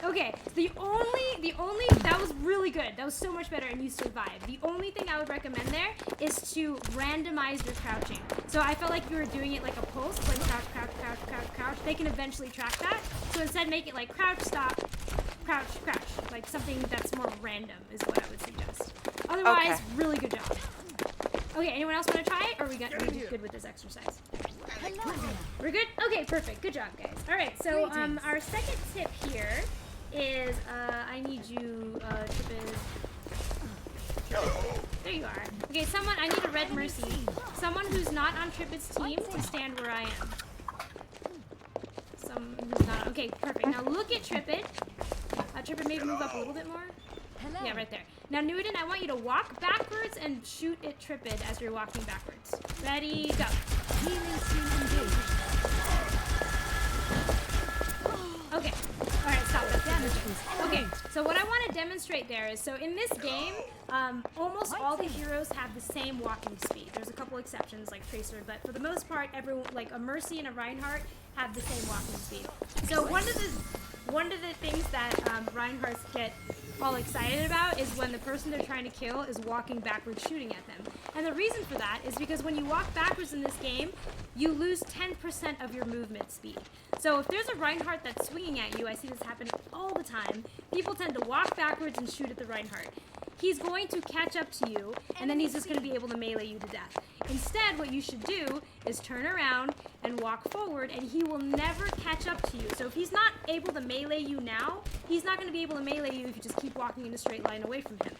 Okay, so the only, that was really good. That was so much better, and you survived. The only thing I would recommend there is to randomize your crouching. So I felt like you were doing it like a pulse, like crouch, crouch, crouch, crouch, crouch. They can eventually track that. So instead, make it like crouch, stop, crouch, crouch. Like something that's more random is what I would suggest. Otherwise, really good job. Okay, anyone else want to try it, or are we good with this exercise? We're good? Okay, perfect. Good job, guys. All right, so our second tip here is I need you, there you are. Okay, I need a red mercy. Someone who's not on Tripid's team to stand where I am. Someone who's not, okay, perfect. Now look at Tripid. Tripid, maybe move up a little bit more. Hello. Yeah, right there. Now, Newton, I want you to walk backwards and shoot at Tripid as you're walking backwards. Ready, go. Okay. All right, stop. That's damaging. Okay, so what I want to demonstrate there is, so in this game, almost all the heroes have the same walking speed. There's a couple exceptions, like Tracer, but for the most part, everyone, like a Mercy and a Reinhardt, have the same walking speed. So one of the things that Reinhardts get all excited about is when the person they're trying to kill is walking backwards shooting at them. And the reason for that is because when you walk backwards in this game, you lose 10% of your movement speed. So if there's a Reinhardt that's swinging at you, I see this happening all the time, people tend to walk backwards and shoot at the Reinhardt. He's going to catch up to you, and then he's just going to be able to melee you to death. Instead, what you should do is turn around and walk forward, and he will never catch up to you. So if he's not able to melee you now, he's not going to be able to melee you if you just keep walking in a straight line away from him.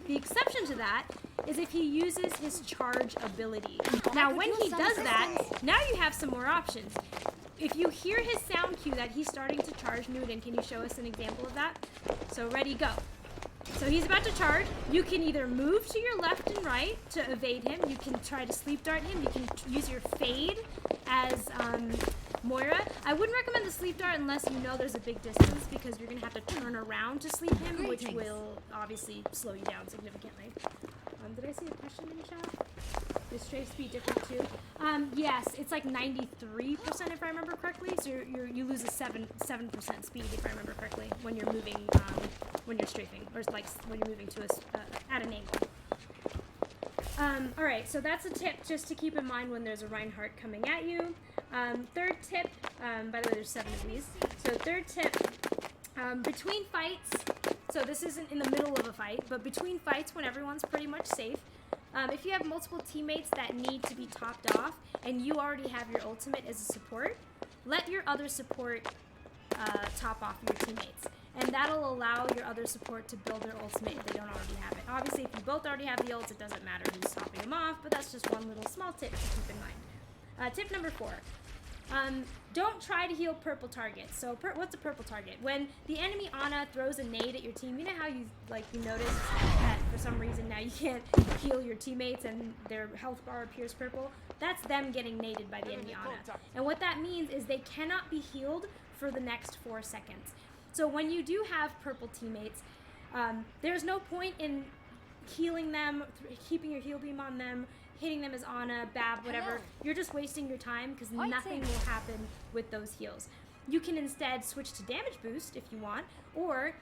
The exception to that is if he uses his charge ability. Now, when he does that, now you have some more options. If you hear his sound cue that he's starting to charge, Newton, can you show us an example of that? So ready, go. So he's about to charge. You can either move to your left and right to evade him. You can try to sleep dart him. You can use your fade as Moira. I wouldn't recommend the sleep dart unless you know there's a big distance because you're going to have to turn around to sleep him, which will obviously slow you down significantly. Did I see a question in chat? Is strafe speed different too? Yes, it's like 93% if I remember correctly. So you lose a 7% speed if I remember correctly when you're moving, when you're strafing, or like when you're moving to at an angle. All right, so that's a tip just to keep in mind when there's a Reinhardt coming at you. Third tip, by the way, there's 7 of these. So third tip, between fights, so this isn't in the middle of a fight, but between fights when everyone's pretty much safe, if you have multiple teammates that need to be topped off and you already have your ultimate as a support, let your other support top off your teammates. And that'll allow your other support to build their ultimate if they don't already have it. Obviously, if you both already have the ults, it doesn't matter who's topping them off, but that's just one little small tip to keep in mind. Tip number 4. Don't try to heal purple targets. So what's a purple target? When the enemy Ana throws a nade at your team, you know how you notice that for some reason now you can't heal your teammates and their health bar appears purple? That's them getting naded by the enemy Ana. And what that means is they cannot be healed for the next 4 seconds. So when you do have purple teammates, there's no point in healing them, keeping your heal beam on them, hitting them as Ana, Bab, whatever. Hello. You're just wasting your time because nothing will happen with those heals. You can instead switch to damage boost if you want, or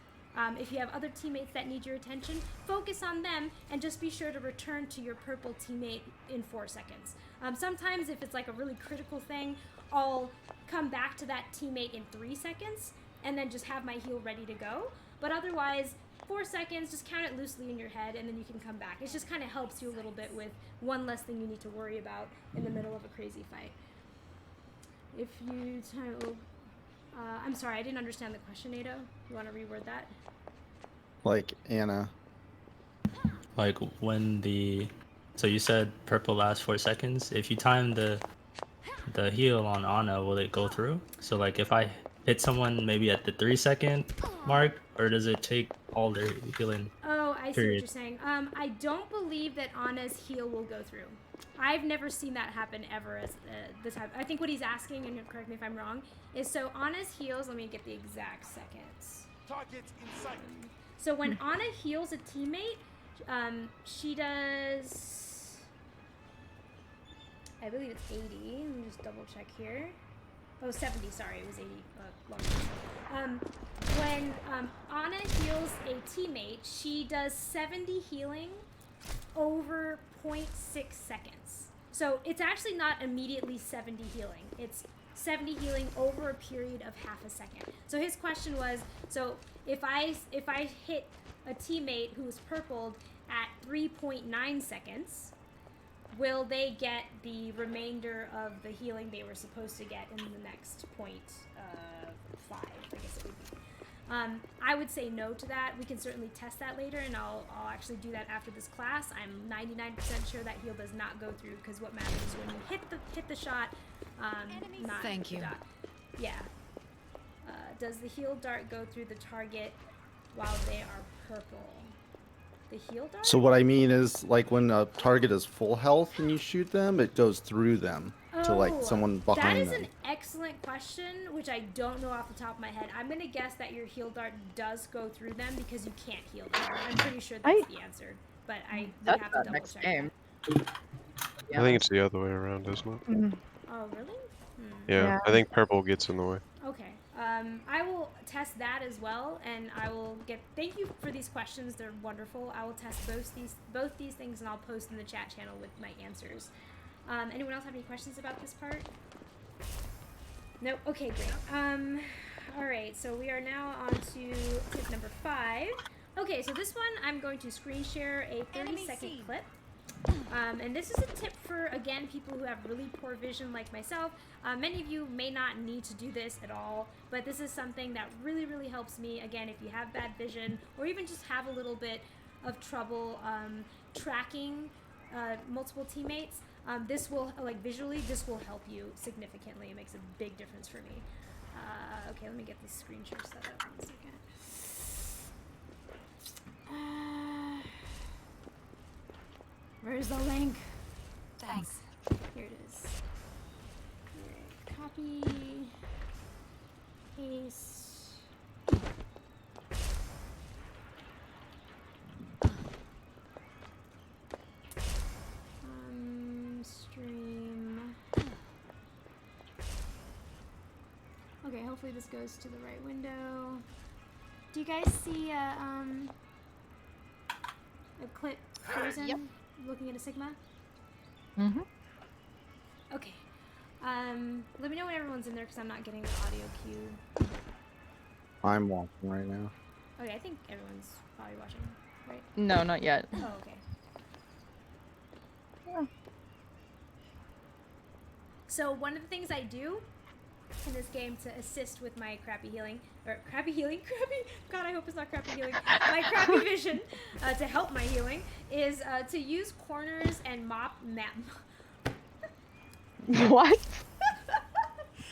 if you have other teammates that need your attention, focus on them and just be sure to return to your purple teammate in 4 seconds. Sometimes if it's like a really critical thing, I'll come back to that teammate in 3 seconds and then just have my heal ready to go. But otherwise, 4 seconds, just count it loosely in your head, and then you can come back. It just kind of helps you a little bit with one less thing you need to worry about in the middle of a crazy fight. If you... I'm sorry, I didn't understand the question, Nato. You want to reword that? Like Anna. Like when so you said purple lasts 4 seconds. If you time the heal on Ana, will it go through? So like if I hit someone maybe at the 3-second mark, or does it take all their healing? Oh, I see what period? you're saying. I don't believe that Ana's heal will go through. I've never seen that happen ever as this time. I think what he's asking, and correct me if I'm wrong, is so Ana's heals, let me get the exact seconds. Targets in sight. So when Ana heals a teammate, she does, I believe it's 80. Let me just double check here. Oh, 70, sorry, it was 80 long. When Ana heals a teammate, she does 70 healing over 0.6 seconds. So it's actually not immediately 70 healing. It's 70 healing over a period of half a second. So his question was, so if I hit a teammate who is purpled at 3.9 seconds, will they get the remainder of the healing they were supposed to get in the next 0.5, I guess it would be. I would say no to that. We can certainly test that later, and I'll actually do that after this class. I'm 99% sure that heal does not go through, because what matters is when you hit the shot, not Thank the you. dot. Yeah. Does the heal dart go through the target while they are purple? The heal dart? So what I mean is, like, when a target is full health and you shoot them, it goes through them to like someone behind that is them. an excellent question, which I don't know off the top of my head. I'm gonna guess that your heal dart does go through them because you can't heal them. I'm pretty sure that's the answer, but I would have to double check that. I think it's the other way around, isn't it? Oh, really? Yeah, I think purple gets in the way. Okay. I will test that as well, and I will get. Thank you for these questions; they're wonderful. I will test both these things, and I'll post in the chat channel with my answers. Anyone else have any questions about this part? No. Okay, great. All right. So we are now on to tip number 5. Okay, so this one I'm going to screen share a 30-second clip. And this is a tip for, again, people who have really poor vision like myself. Many of you may not need to do this at all, but this is something that really, really helps me. Again, if you have bad vision or even just have a little bit of trouble tracking multiple teammates, this will, like visually, this will help you significantly. It makes a big difference for me. Okay, let me get this screen share set up 1 second. Where's the link? Thanks. Here it is. Alright, Copy. Paste. Stream. Okay, hopefully this goes to the right window. Do you guys see a clip frozen? Yep. Looking at a Sigma? Mm-hmm. Okay. Let me know when everyone's in there because I'm not getting the audio cue. I'm watching right now. Okay, I think everyone's probably watching, right? No, not yet. Oh, okay. Yeah. So one of the things I do in this game to assist with my crappy healing, God, I hope it's not crappy healing, my crappy vision, to help my healing, is to use corners and map. What?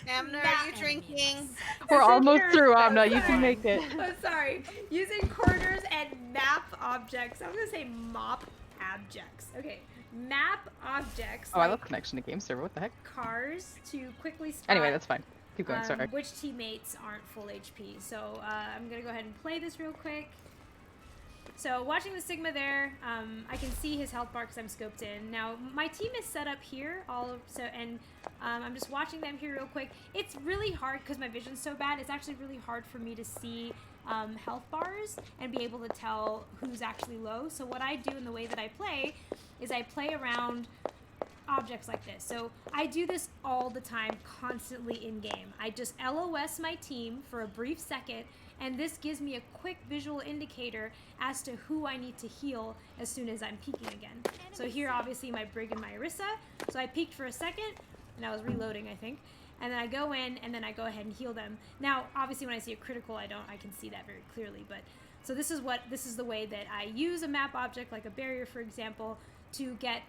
Amna, are you drinking? We're almost through, Amna. You can make it. I'm sorry. Using corners and map objects. I was gonna say mop objects. Okay. Map objects. Oh, I love connection to game server. What the heck? Cars to quickly spot. Anyway, that's fine. Keep going. Sorry. Which teammates aren't full HP. So I'm gonna go ahead and play this real quick. So watching the Sigma there, I can see his health bar because I'm scoped in. Now my team is set up here, I'm just watching them here real quick. It's really hard because my vision's so bad. It's actually really hard for me to see health bars and be able to tell who's actually low. So what I do in the way that I play is I play around objects like this. So I do this all the time, constantly in game. I just LOS my team for a brief second, and this gives me a quick visual indicator as to who I need to heal as soon as I'm peeking again. So here, obviously, my Brig and my Orisa. So I peeked for a second, and I was reloading, I think. And then I go in, and then I go ahead and heal them. Now, obviously, when I see a critical, I can see that very clearly. But so this is the way that I use a map object, like a barrier, for example, to get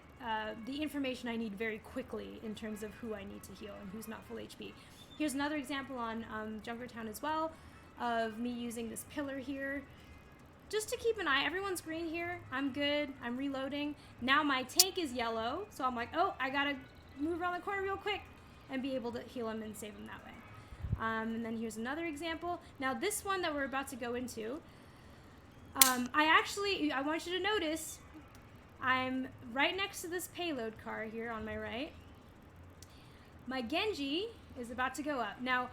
the information I need very quickly in terms of who I need to heal and who's not full HP. Here's another example on Junkertown as well, of me using this pillar here. Just to keep an eye, everyone's green here. I'm good, I'm reloading. Now my tank is yellow, so I'm like, oh, I gotta move around the corner real quick and be able to heal him and save him that way. And then here's another example. Now this one that we're about to go into, I want you to notice, I'm right next to this payload car here on my right. My Genji is about to go up. Now,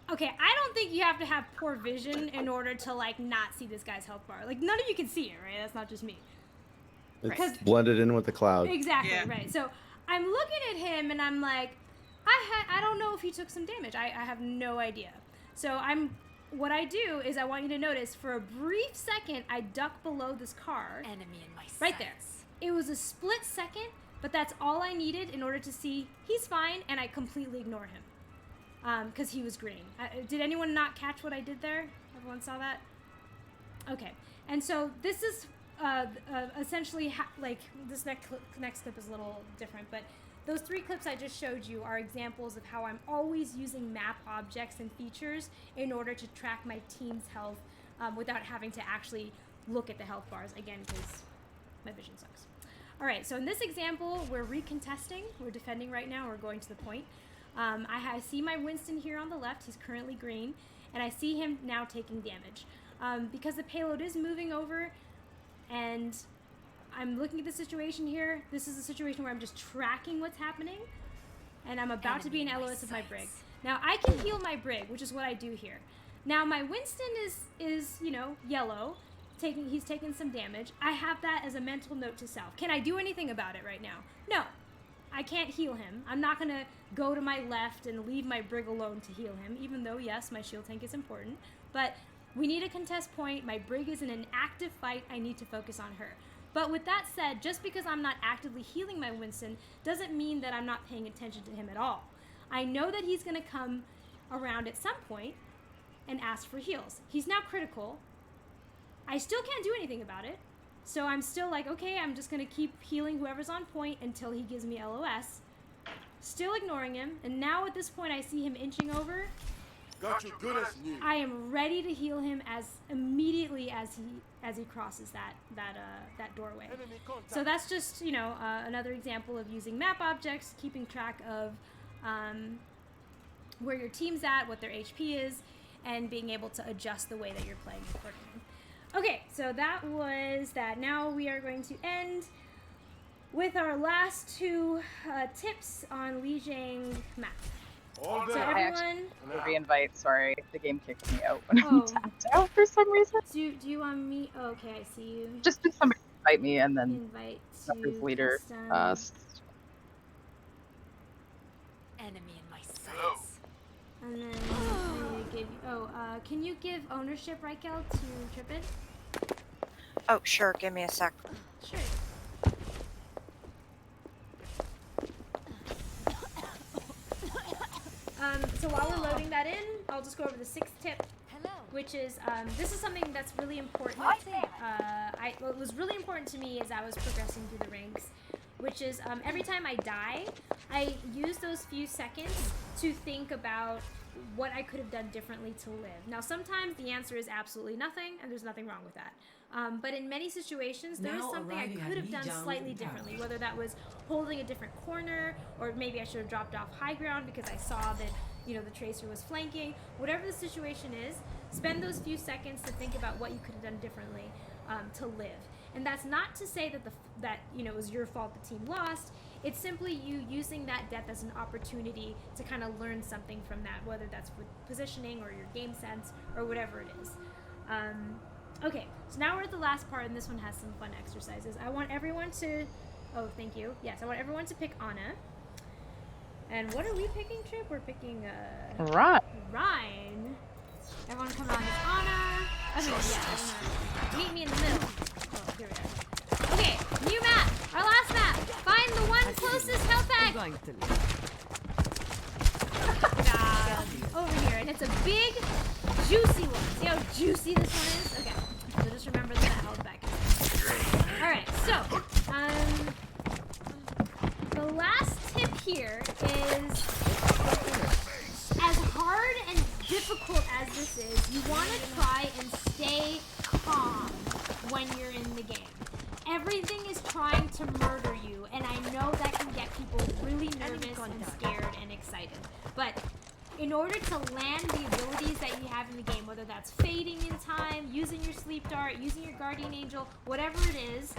okay, I don't think you have to have poor vision in order to, like, not see this guy's health bar. Like, none of you can see it, right? That's not just me. It's blended in with the cloud. Exactly, right. So I'm looking at him, and I'm like, I don't know if he took some damage. I have no idea. So what I do is I want you to notice, for a brief second, I duck below this car. Enemy in my right there. It was a split second, but that's all I needed in order to see he's fine, and I completely ignore him. Because he was green. Did anyone not catch what I did there? Everyone saw that? Okay. And so this is essentially, like, this next clip is a little different, but those 3 clips I just showed you are examples of how I'm always using map objects and features in order to track my team's health without having to actually look at the health bars, again, because my vision sucks. All right, so in this example, we're recontesting. We're defending right now. We're going to the point. I see my Winston here on the left. He's currently green, and I see him now taking damage. Because the payload is moving over, and I'm looking at the situation here. This is a situation where I'm just tracking what's happening, and I'm about to be in LOS of my Brig. Now, I can heal my Brig, which is what I do here. Now, my Winston is yellow. He's taking some damage. I have that as a mental note to self. Can I do anything about it right now? No. I can't heal him. I'm not going to go to my left and leave my Brig alone to heal him, even though, yes, my shield tank is important. But we need a contest point. My Brig is in an active fight. I need to focus on her. But with that said, just because I'm not actively healing my Winston doesn't mean that I'm not paying attention to him at all. I know that he's going to come around at some point and ask for heals. He's now critical. I still can't do anything about it. So I'm still like, okay, I'm just going to keep healing whoever's on point until he gives me LOS. Still ignoring him. And now at this point, I see him inching over. Got you good as new. I am ready to heal him as immediately as he crosses that doorway. So that's just, another example of using map objects, keeping track of where your team's at, what their HP is, and being able to adjust the way that you're playing accordingly. Okay, so that was that. Now we are going to end with our last two tips on Lijiang map. All So day. everyone, Re-invite. Sorry, the game kicked me out when I'm tapped out for some reason. do you want me? Oh, okay, I see you. Just did somebody invite me and then Invite numbers to leader. custom. Enemy in my sights. And then I give you. Oh, can you give ownership, Rykel, to Trippin? Oh, sure. Give me a sec. Sure. So while we're loading that in, I'll just go over the 6th tip, which is this is something that's really important. What was really important to me as I was progressing through the ranks, which is every time I die, I use those few seconds to think about what I could have done differently to live. Now, sometimes the answer is absolutely nothing, and there's nothing wrong with that. But in many situations, there is something I could have done slightly differently, whether that was holding a different corner, or maybe I should have dropped off high ground because I saw that, the Tracer was flanking. Whatever the situation is, spend those few seconds to think about what you could have done differently to live. And that's not to say that it was your fault the team lost. It's simply you using that death as an opportunity to kind of learn something from that, whether that's with positioning or your game sense or whatever it is. Okay, so now we're at the last part, and this one has some fun exercises. I want everyone to... Oh, thank you. Yes, I want everyone to pick Anna. And what are we picking, Trip? We're picking... Ryan. Everyone come on. It's Anna. I mean, yeah. Meet me in the middle. Oh, here we are. Okay, new map. Our last map. Find the one closest health pack. Over here, and it's a big, juicy one. See how juicy this one is? Okay, so just remember that health pack is. Alright, so, the last tip here is, as hard and difficult as this is, you want to try and stay calm when you're in the game. Everything is trying to murder you, and I know that can get people really nervous and scared and excited. But in order to land the abilities that you have in the game, whether that's fading in time, using your sleep dart, using your guardian angel, whatever it is,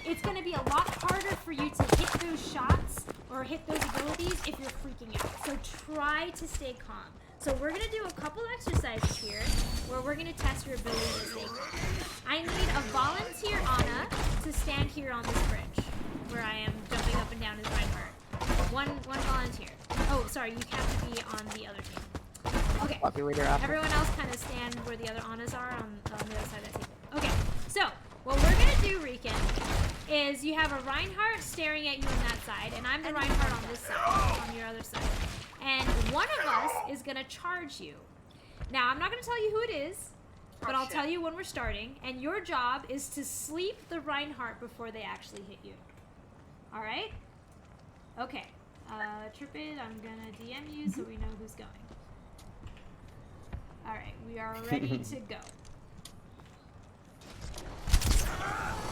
it's going to be a lot harder for you to hit those shots or hit those abilities if you're freaking out. So try to stay calm. So we're going to do a couple exercises here where we're going to test your ability to stay calm. I need a volunteer, Anna, to stand here on this bridge where I am jumping up and down as Reinhardt. One volunteer. Oh, sorry, you have to be on the other team. Okay. Everyone else kind of stand where the other Annas are on the other side of that table. Okay, so what we're going to do, Riken, is you have a Reinhardt staring at you on that side, and I'm the Reinhardt on this side, on your other side. And one of us is going to charge you. Now, I'm not going to tell you who it is, but I'll tell you when we're starting, and your job is to sleep the Reinhardt before they actually hit you. All right? Okay. Tripid, I'm gonna DM you so we know who's going. Alright, we are ready to go.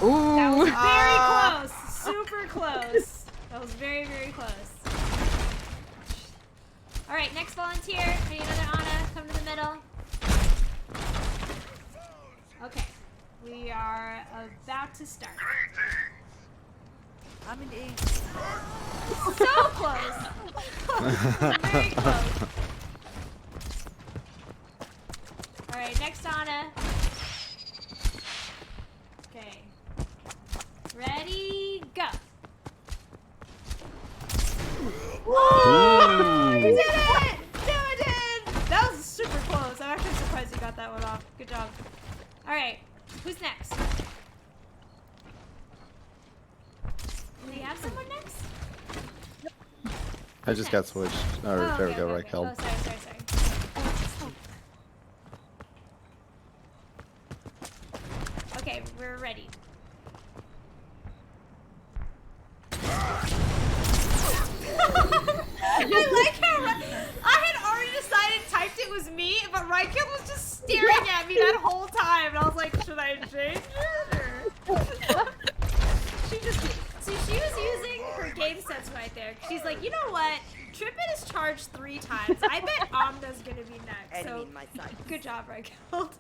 Ooh! That was very close! Super close! That was very, very close. Alright, next volunteer. I need another Anna. Come to the middle. Okay. We are about to start. I'm in A. So close! Very close. Alright, next Anna. Okay. Ready, go! Oh! You did it! You did! That was super close. I'm actually surprised you got that one off. Good job. Alright, who's next? Do we have someone next? I just got switched. Or there we go, right, Kel. Oh, sorry. Okay, we're ready. I like how I had already decided typed it was me, but Rykel was just staring at me that whole time, and I was like, should I change it? Or... she was using her game sense right there. She's like, you know what? Trippin is trying charged 3 times. I bet Amna's gonna be next. Enemy So in my sight. good job, Reichelt. All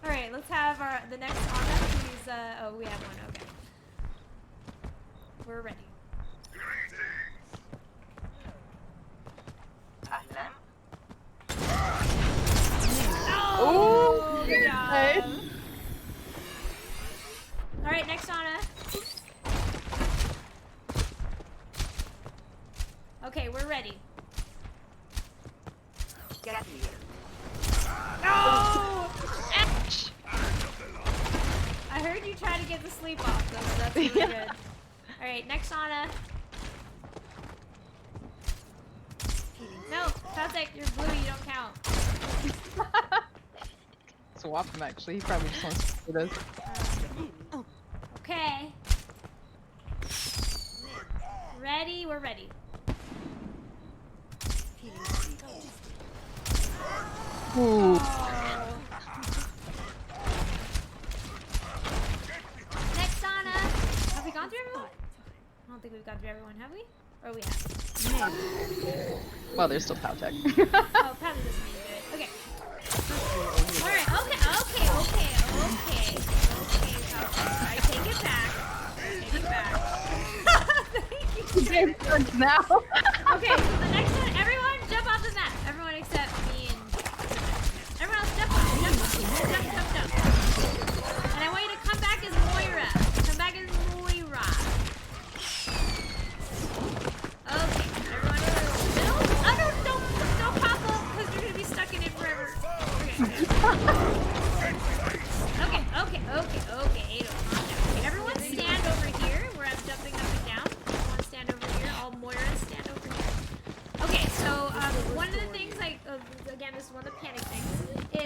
right, let's have the next Amna. Who's oh, we have one. Okay, we're ready. Oh, good job. All right, next Anna. Okay, we're ready. Get me. No! I heard you try to get the sleep off, though, so that's really good. All right, next Anna. No, Patek, you're blue. You don't count. Swap him, actually. He probably just wants to do this. Okay. Ready? We're ready. Ooh. Next Anna. Have we gone through everyone? I don't think we've gone through everyone, have we? Or we have? Well, there's still Powtech. Oh, probably doesn't mean good. Okay. Alright, okay. I take it back. Thank you. Now. Okay, so the next one, everyone jump off the map. Everyone except me and everyone else jump. And I want you to come back as Moira. Come back as Moira. Okay, everyone in the middle. Oh no, don't pop up because you're gonna be stuck in it forever. Okay, Ado, calm down. Okay, everyone stand over here where I'm jumping up and down. Everyone stand over here. All Moiras stand over here. Okay, so one of the things, again, this is one of the panic things,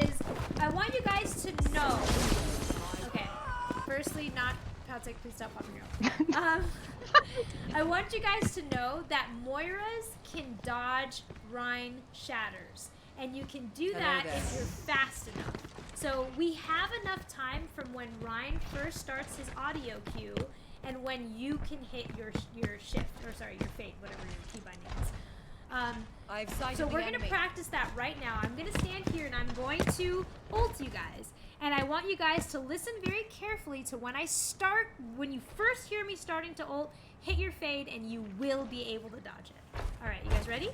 is I want you guys to know. Okay, firstly, not Patek, please stop popping your own. I want you guys to know that Moiras can dodge Rhine shatters. And you can do that if you're fast enough. So we have enough time from when Ryan first starts his audio cue and when you can hit your shift, or sorry, your fade, whatever your key binding is. So we're going to practice that right now. I'm going to stand here and I'm going to ult you guys. And I want you guys to listen very carefully to when I start, when you first hear me starting to ult, hit your fade and you will be able to dodge it. All right, you guys ready?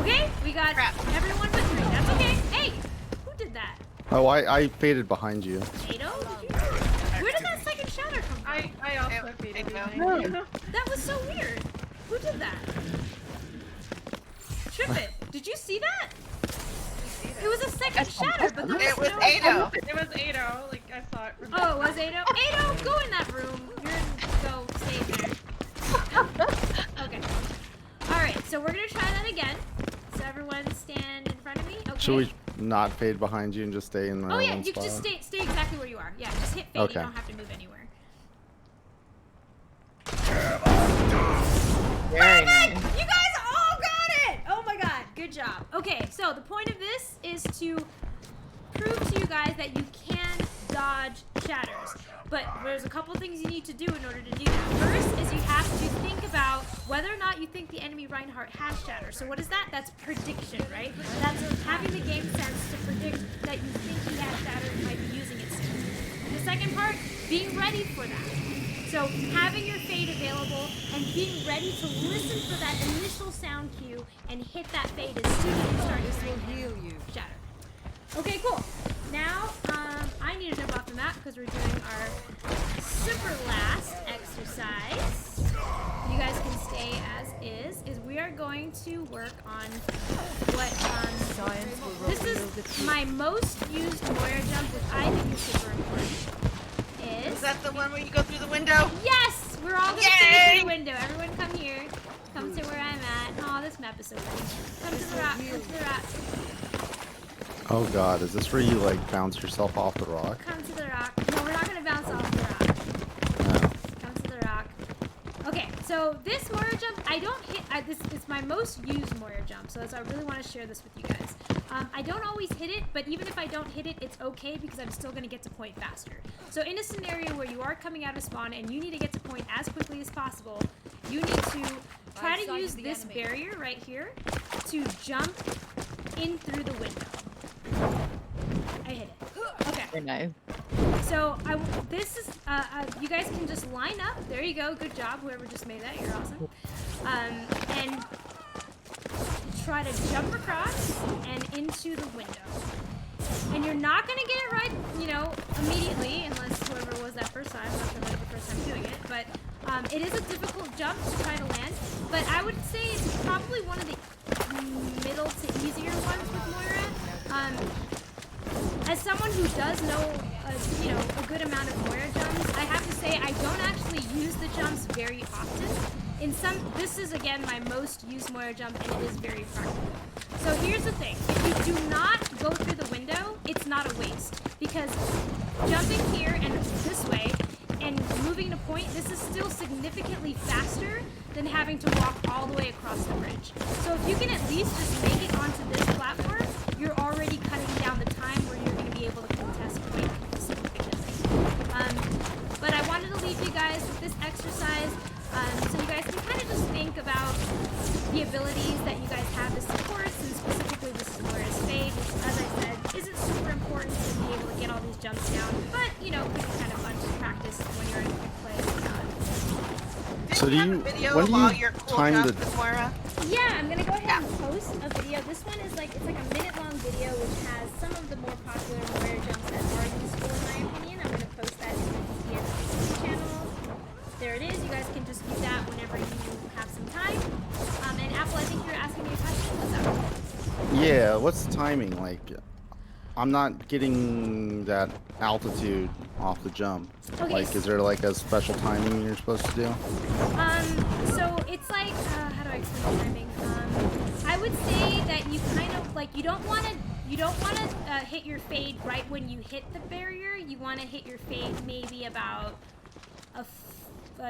Okay, we got everyone but 3. That's okay. Hey, who did that? Oh, I faded behind you. Ado? Where did that second shatter come from? I also faded behind you. That was so weird. Who did that? Trip it. Did you see that? It was a second shatter, but it was Ado. It was Ado. Like I saw it. Oh, it was Ado. Ado, go in that room. Go stay there. Okay. All right. So we're gonna try that again. So everyone stand in front of me. Okay. Should we not fade behind you and just stay in the Oh yeah, one you can spot? just stay exactly where you are. Yeah, just hit fade. Okay. You don't have to move anywhere. Very nice. You guys all got it! Oh my god, good job. Okay, so the point of this is to prove to you guys that you can dodge shatters. But there's a couple things you need to do in order to do that. First is you have to think about whether or not you think the enemy Reinhardt has shatter. So what is that? That's prediction, right? That's having the game sense to predict that you think he has shatter and might be using it soon. The second part, being ready for that. So having your fade available and being ready to listen for that initial sound cue and hit that fade as soon as you start hearing shatter. Okay, cool. Now, I need to jump off the map because we're doing our super last exercise. You guys can stay as is we are going to work on what, this is my most used Moira jump, which I think is super important. Is that the one where you go through the window? Yes! We're all gonna stay through the window. Everyone come here. Come to where I'm at. Aw, this map is so pretty. Come to the rock. Come to the rock. Oh god, is this where you like bounce yourself off the rock? Come to the rock. No, we're not gonna bounce off the rock. No. Come to the rock. Okay, so this Moira jump, I don't hit. This is my most used Moira jump, so I really want to share this with you guys. I don't always hit it, but even if I don't hit it, it's okay because I'm still going to get to point faster. So in a scenario where you are coming out of spawn and you need to get to point as quickly as possible, you need to try to use this barrier right here to jump in through the window. I hit it. Okay. Very nice. So this is you guys can just line up. There you go. Good job, whoever just made that. You're awesome. And try to jump across and into the window. And you're not gonna get it right, you know, immediately, unless whoever it was that first time. I'm not sure if it was the first time doing it, but it is a difficult jump to try to land. But I would say it's probably one of the middle to easier ones with Moira. As someone who does know, you know, a good amount of Moira jumps, I have to say I don't actually use the jumps very often. This is again my most used Moira jump, and it is very practical. So here's the thing: if you do not go through the window, it's not a waste, because jumping here and this way and moving to point, this is still significantly faster than having to walk all the way across the bridge. So if you can at least just make it onto this platform, you're already cutting down the time where you're going to be able to contest point significantly. But I wanted to leave you guys with this exercise so you guys can kind of just think about the abilities that you guys have as supports, and specifically this is Moira's Fade, which, as I said, isn't super important to be able to get all these jumps down, but, you know, it's kind of fun to practice when you're in quick play. So do you, when do you time the... Moira? Yeah, I'm gonna go ahead and post a video. This one is like, it's like a minute-long video which has some of the more popular Moira jumps that are useful in my opinion. I'm gonna post that in the DTS channel. There it is. You guys can just view that whenever you have some time. And Apple, I think you're asking me a question. What's up? Yeah, what's the timing? Like, I'm not getting that altitude off the jump. Okay. Like, is there like a special timing you're supposed to do? So it's like, how do I explain timing? I would say that you kind of, like, you don't want to hit your fade right when you hit the barrier. You want to hit your fade maybe about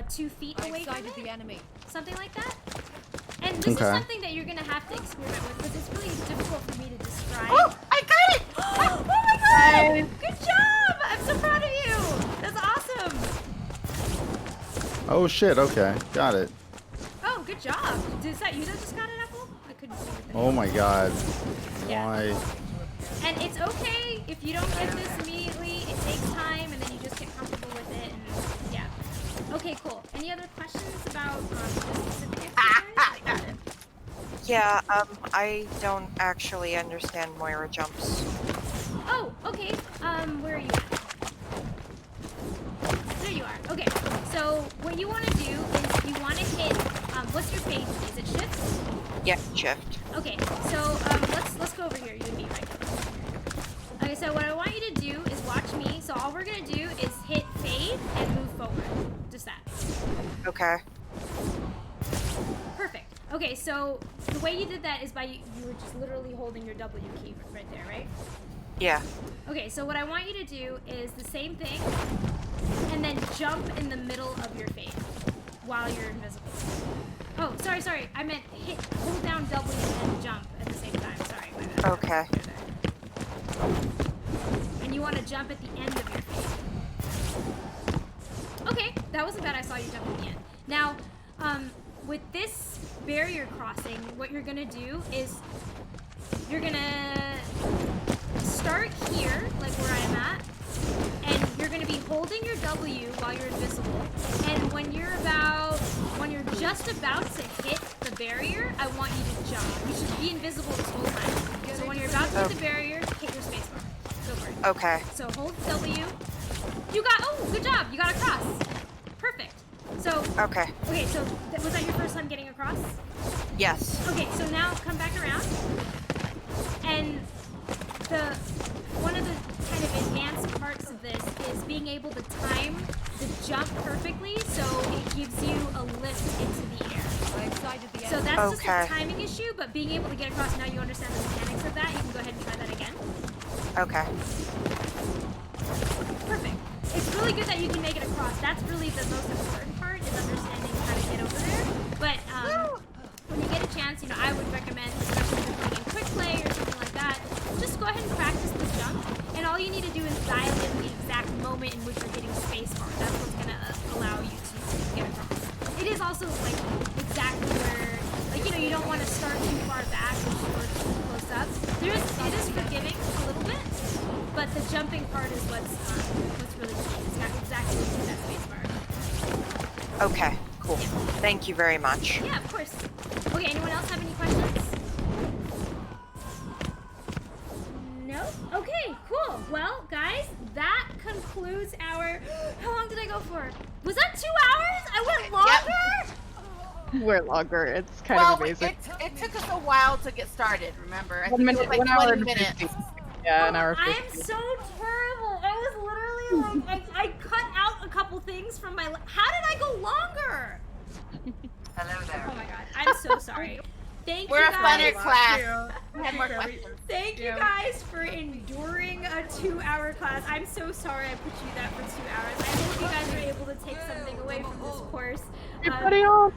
2 feet away from it. The enemy. Something like that. And this is something that you're going to have to experiment with, because it's really difficult for me to describe. Oh, I got it! Oh my god! Good job! I'm so proud of you! That's awesome! Oh shit, okay. Got it. Oh, good job. Is that you that just got it, Apple? I couldn't see it. Oh my god. Yeah. Why? And it's okay if you don't get this immediately. It takes time, and then you just get comfortable with it, and yeah. Okay, cool. Any other questions about this specific exercise? I got it. Yeah, I don't actually understand Moira jumps. Oh, okay. Where are you at? There you are. Okay. So what you want to do is you want to hit. What's your fade? Is it shift? Yeah, shift. Okay. So let's go over here. You and me, right? Okay. So what I want you to do is watch me. So all we're gonna do is hit fade and move forward. Just that. Okay. Perfect. Okay, so the way you did that is by you were just literally holding your W key right there, right? Yeah. Okay, so what I want you to do is the same thing, and then jump in the middle of your fade while you're invisible. Oh, sorry. I meant hold down W and jump at the same time. Sorry, my bad. Okay. And you want to jump at the end of your fade. Okay, that wasn't bad. I saw you jump at the end. Now, with this barrier crossing, what you're gonna do is you're gonna start here, like where I am at, and you're gonna be holding your W while you're invisible. And when you're just about to hit the barrier, I want you to jump. You should be invisible this whole time. So when you're about to hit the barrier, hit your spacebar. Go for it. Okay. So hold W. You got, oh, good job. You got across. Perfect. So, okay, so was that your first time getting across? Yes. Okay, so now come back around. And one of the kind of advanced parts of this is being able to time the jump perfectly, so it gives you a lift into the air. So that's just a timing issue, but being able to get across, now you understand the mechanics of that, you can go ahead and try that again. Okay. Perfect. It's really good that you can make it across. That's really the most important part, is understanding how to get over there. But when you get a chance, I would recommend, especially if you're playing in quick play or something like that, is also like exactly where, like, you know, you don't want to start too far back or too close up. It is forgiving a little bit, but the jumping part is what's really key. It's got exactly that space bar. Okay, cool. Thank you very much. Yeah, of course. Okay, anyone else have any questions? No? Okay, cool. Well, guys, that concludes our... How long did I go for? Was that 2 hours? I went longer? We're longer. It's kind of amazing. It took us a while to get started, remember? I 1 think it minute, was like 1 hour 20 and minutes. 50. Yeah, an hour 50. I'm so terrible. I was literally like, I cut out a couple things from my... How did I go longer? Hello there. Oh my god, I'm so sorry. Thank We're you a guys. funner class. We have more questions. Thank you guys for enduring a 2-hour class. I'm so sorry I put you that for 2 hours. I hope you guys are able to take something away from this course. Everybody on.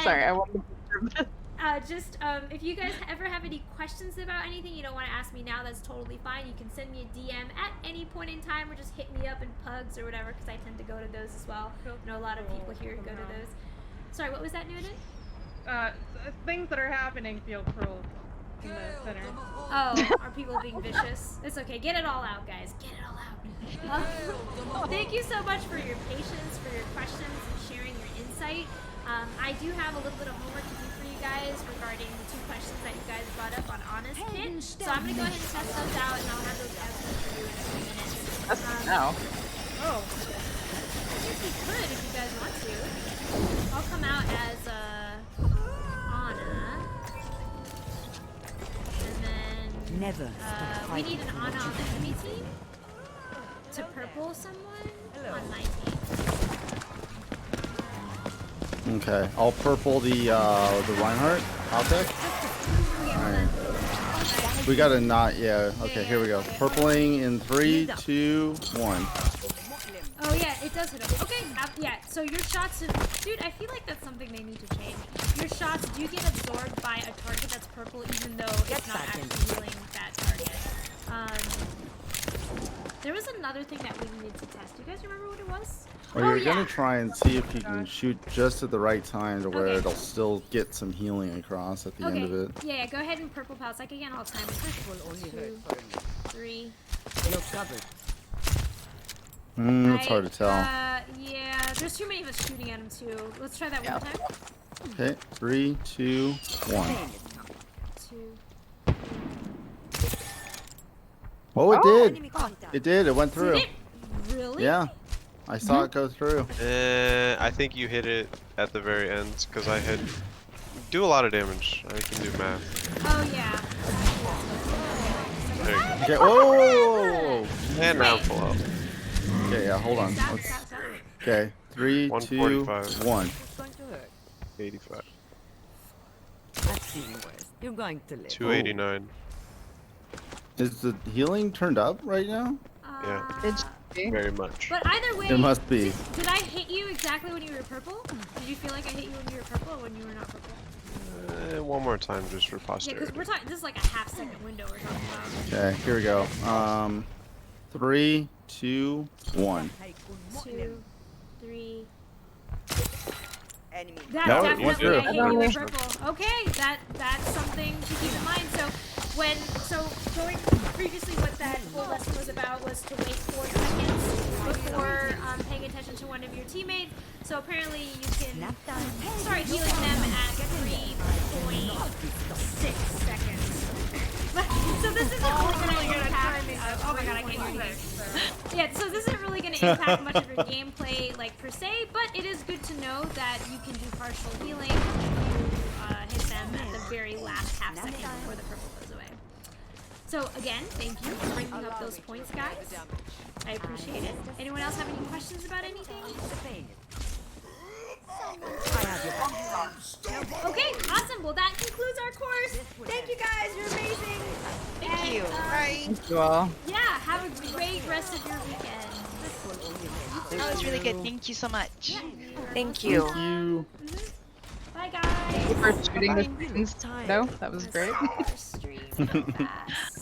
Sorry, I wanted to if you guys ever have any questions about anything you don't want to ask me now, that's totally fine. You can send me a DM at any point in time, or just hit me up in Pugs or whatever, because I tend to go to those as well. I know a lot of people here go to those. Sorry, what was that, Newton? Things that are happening feel cruel in the center. Oh, are people being vicious? It's okay. Get it all out, guys. Get it all out. Thank you so much for your patience, for your questions, and sharing your insight. I do have a little bit of homework to do for you guys regarding the 2 questions that you guys brought up on Honest Kit. So I'm going to go ahead and test those out, and I'll have those answers for you in a few minutes. now. Oh. I guess we could if you guys want to. I'll come out as Anna. And then we need an Anna on the enemy team to purple someone on my team. Okay, I'll purple the Reinhardt out there. Alright. We got a knot, yeah. Okay, here we go. Purpling in 3, 2, 1. Oh yeah, it does hit him. Okay, yeah, so your shots, dude, I feel like that's something they need to change. Your shots do get absorbed by a target that's purple, even though it's not actually healing that target. There was another thing that we needed to test. Do you guys remember what it was? Well, you're gonna try and see if you can shoot just at the right time to where it'll still get some healing across at the end of it. Yeah, go ahead and purple pulse. Like again, I'll time it. 2, 3. It's hard to tell. Yeah, there's too many of us shooting at him too. Let's try that one time. Okay, 3, 2, 1. 2. Oh, it did. It did. It went through. Did it? Really? Yeah, I saw it go through. I think you hit it at the very end because I hit. Do a lot of damage. I can do math. Oh yeah. There you go. Okay. Whoa! And now pull out. Okay, yeah. Hold on. Okay, 3, 2, 1. 85. That's even worse. You're going to live. 289. Is the healing turned up right now? Yeah. Very much. But either way, It must be. Did I hit you exactly when you were purple? Did you feel like I hit you when you were purple or when you were not purple? One more time just for Yeah, posterity. because we're talking. This is like a half-second window we're talking about. Okay, here we go. 3, 2, 1. 2, 3. Enemy. That No, it definitely went through. hit you with purple. Okay, that's something to keep in mind. So going previously, what that whole lesson was about was to wait 4 seconds before paying attention to one of your teammates. So apparently you can start healing them at 3.6 seconds. So this isn't really going to impact. Oh my god, I can't hear you. Yeah, so this isn't really going to impact much of your gameplay, like per se, but it is good to know that you can do partial healing if you hit them at the very last half second before the purple goes away. So again, thank you for bringing up those points, guys. I appreciate it. Anyone else have any questions about anything? Okay, awesome. Well, that concludes our course. Thank you guys. You're amazing. Thank you. Thank you all. Yeah, have a great rest of your weekend. That was really good. Thank you so much. Thank you. Thank you. Bye, guys. For shooting the things. No, that was great. Stream so fast.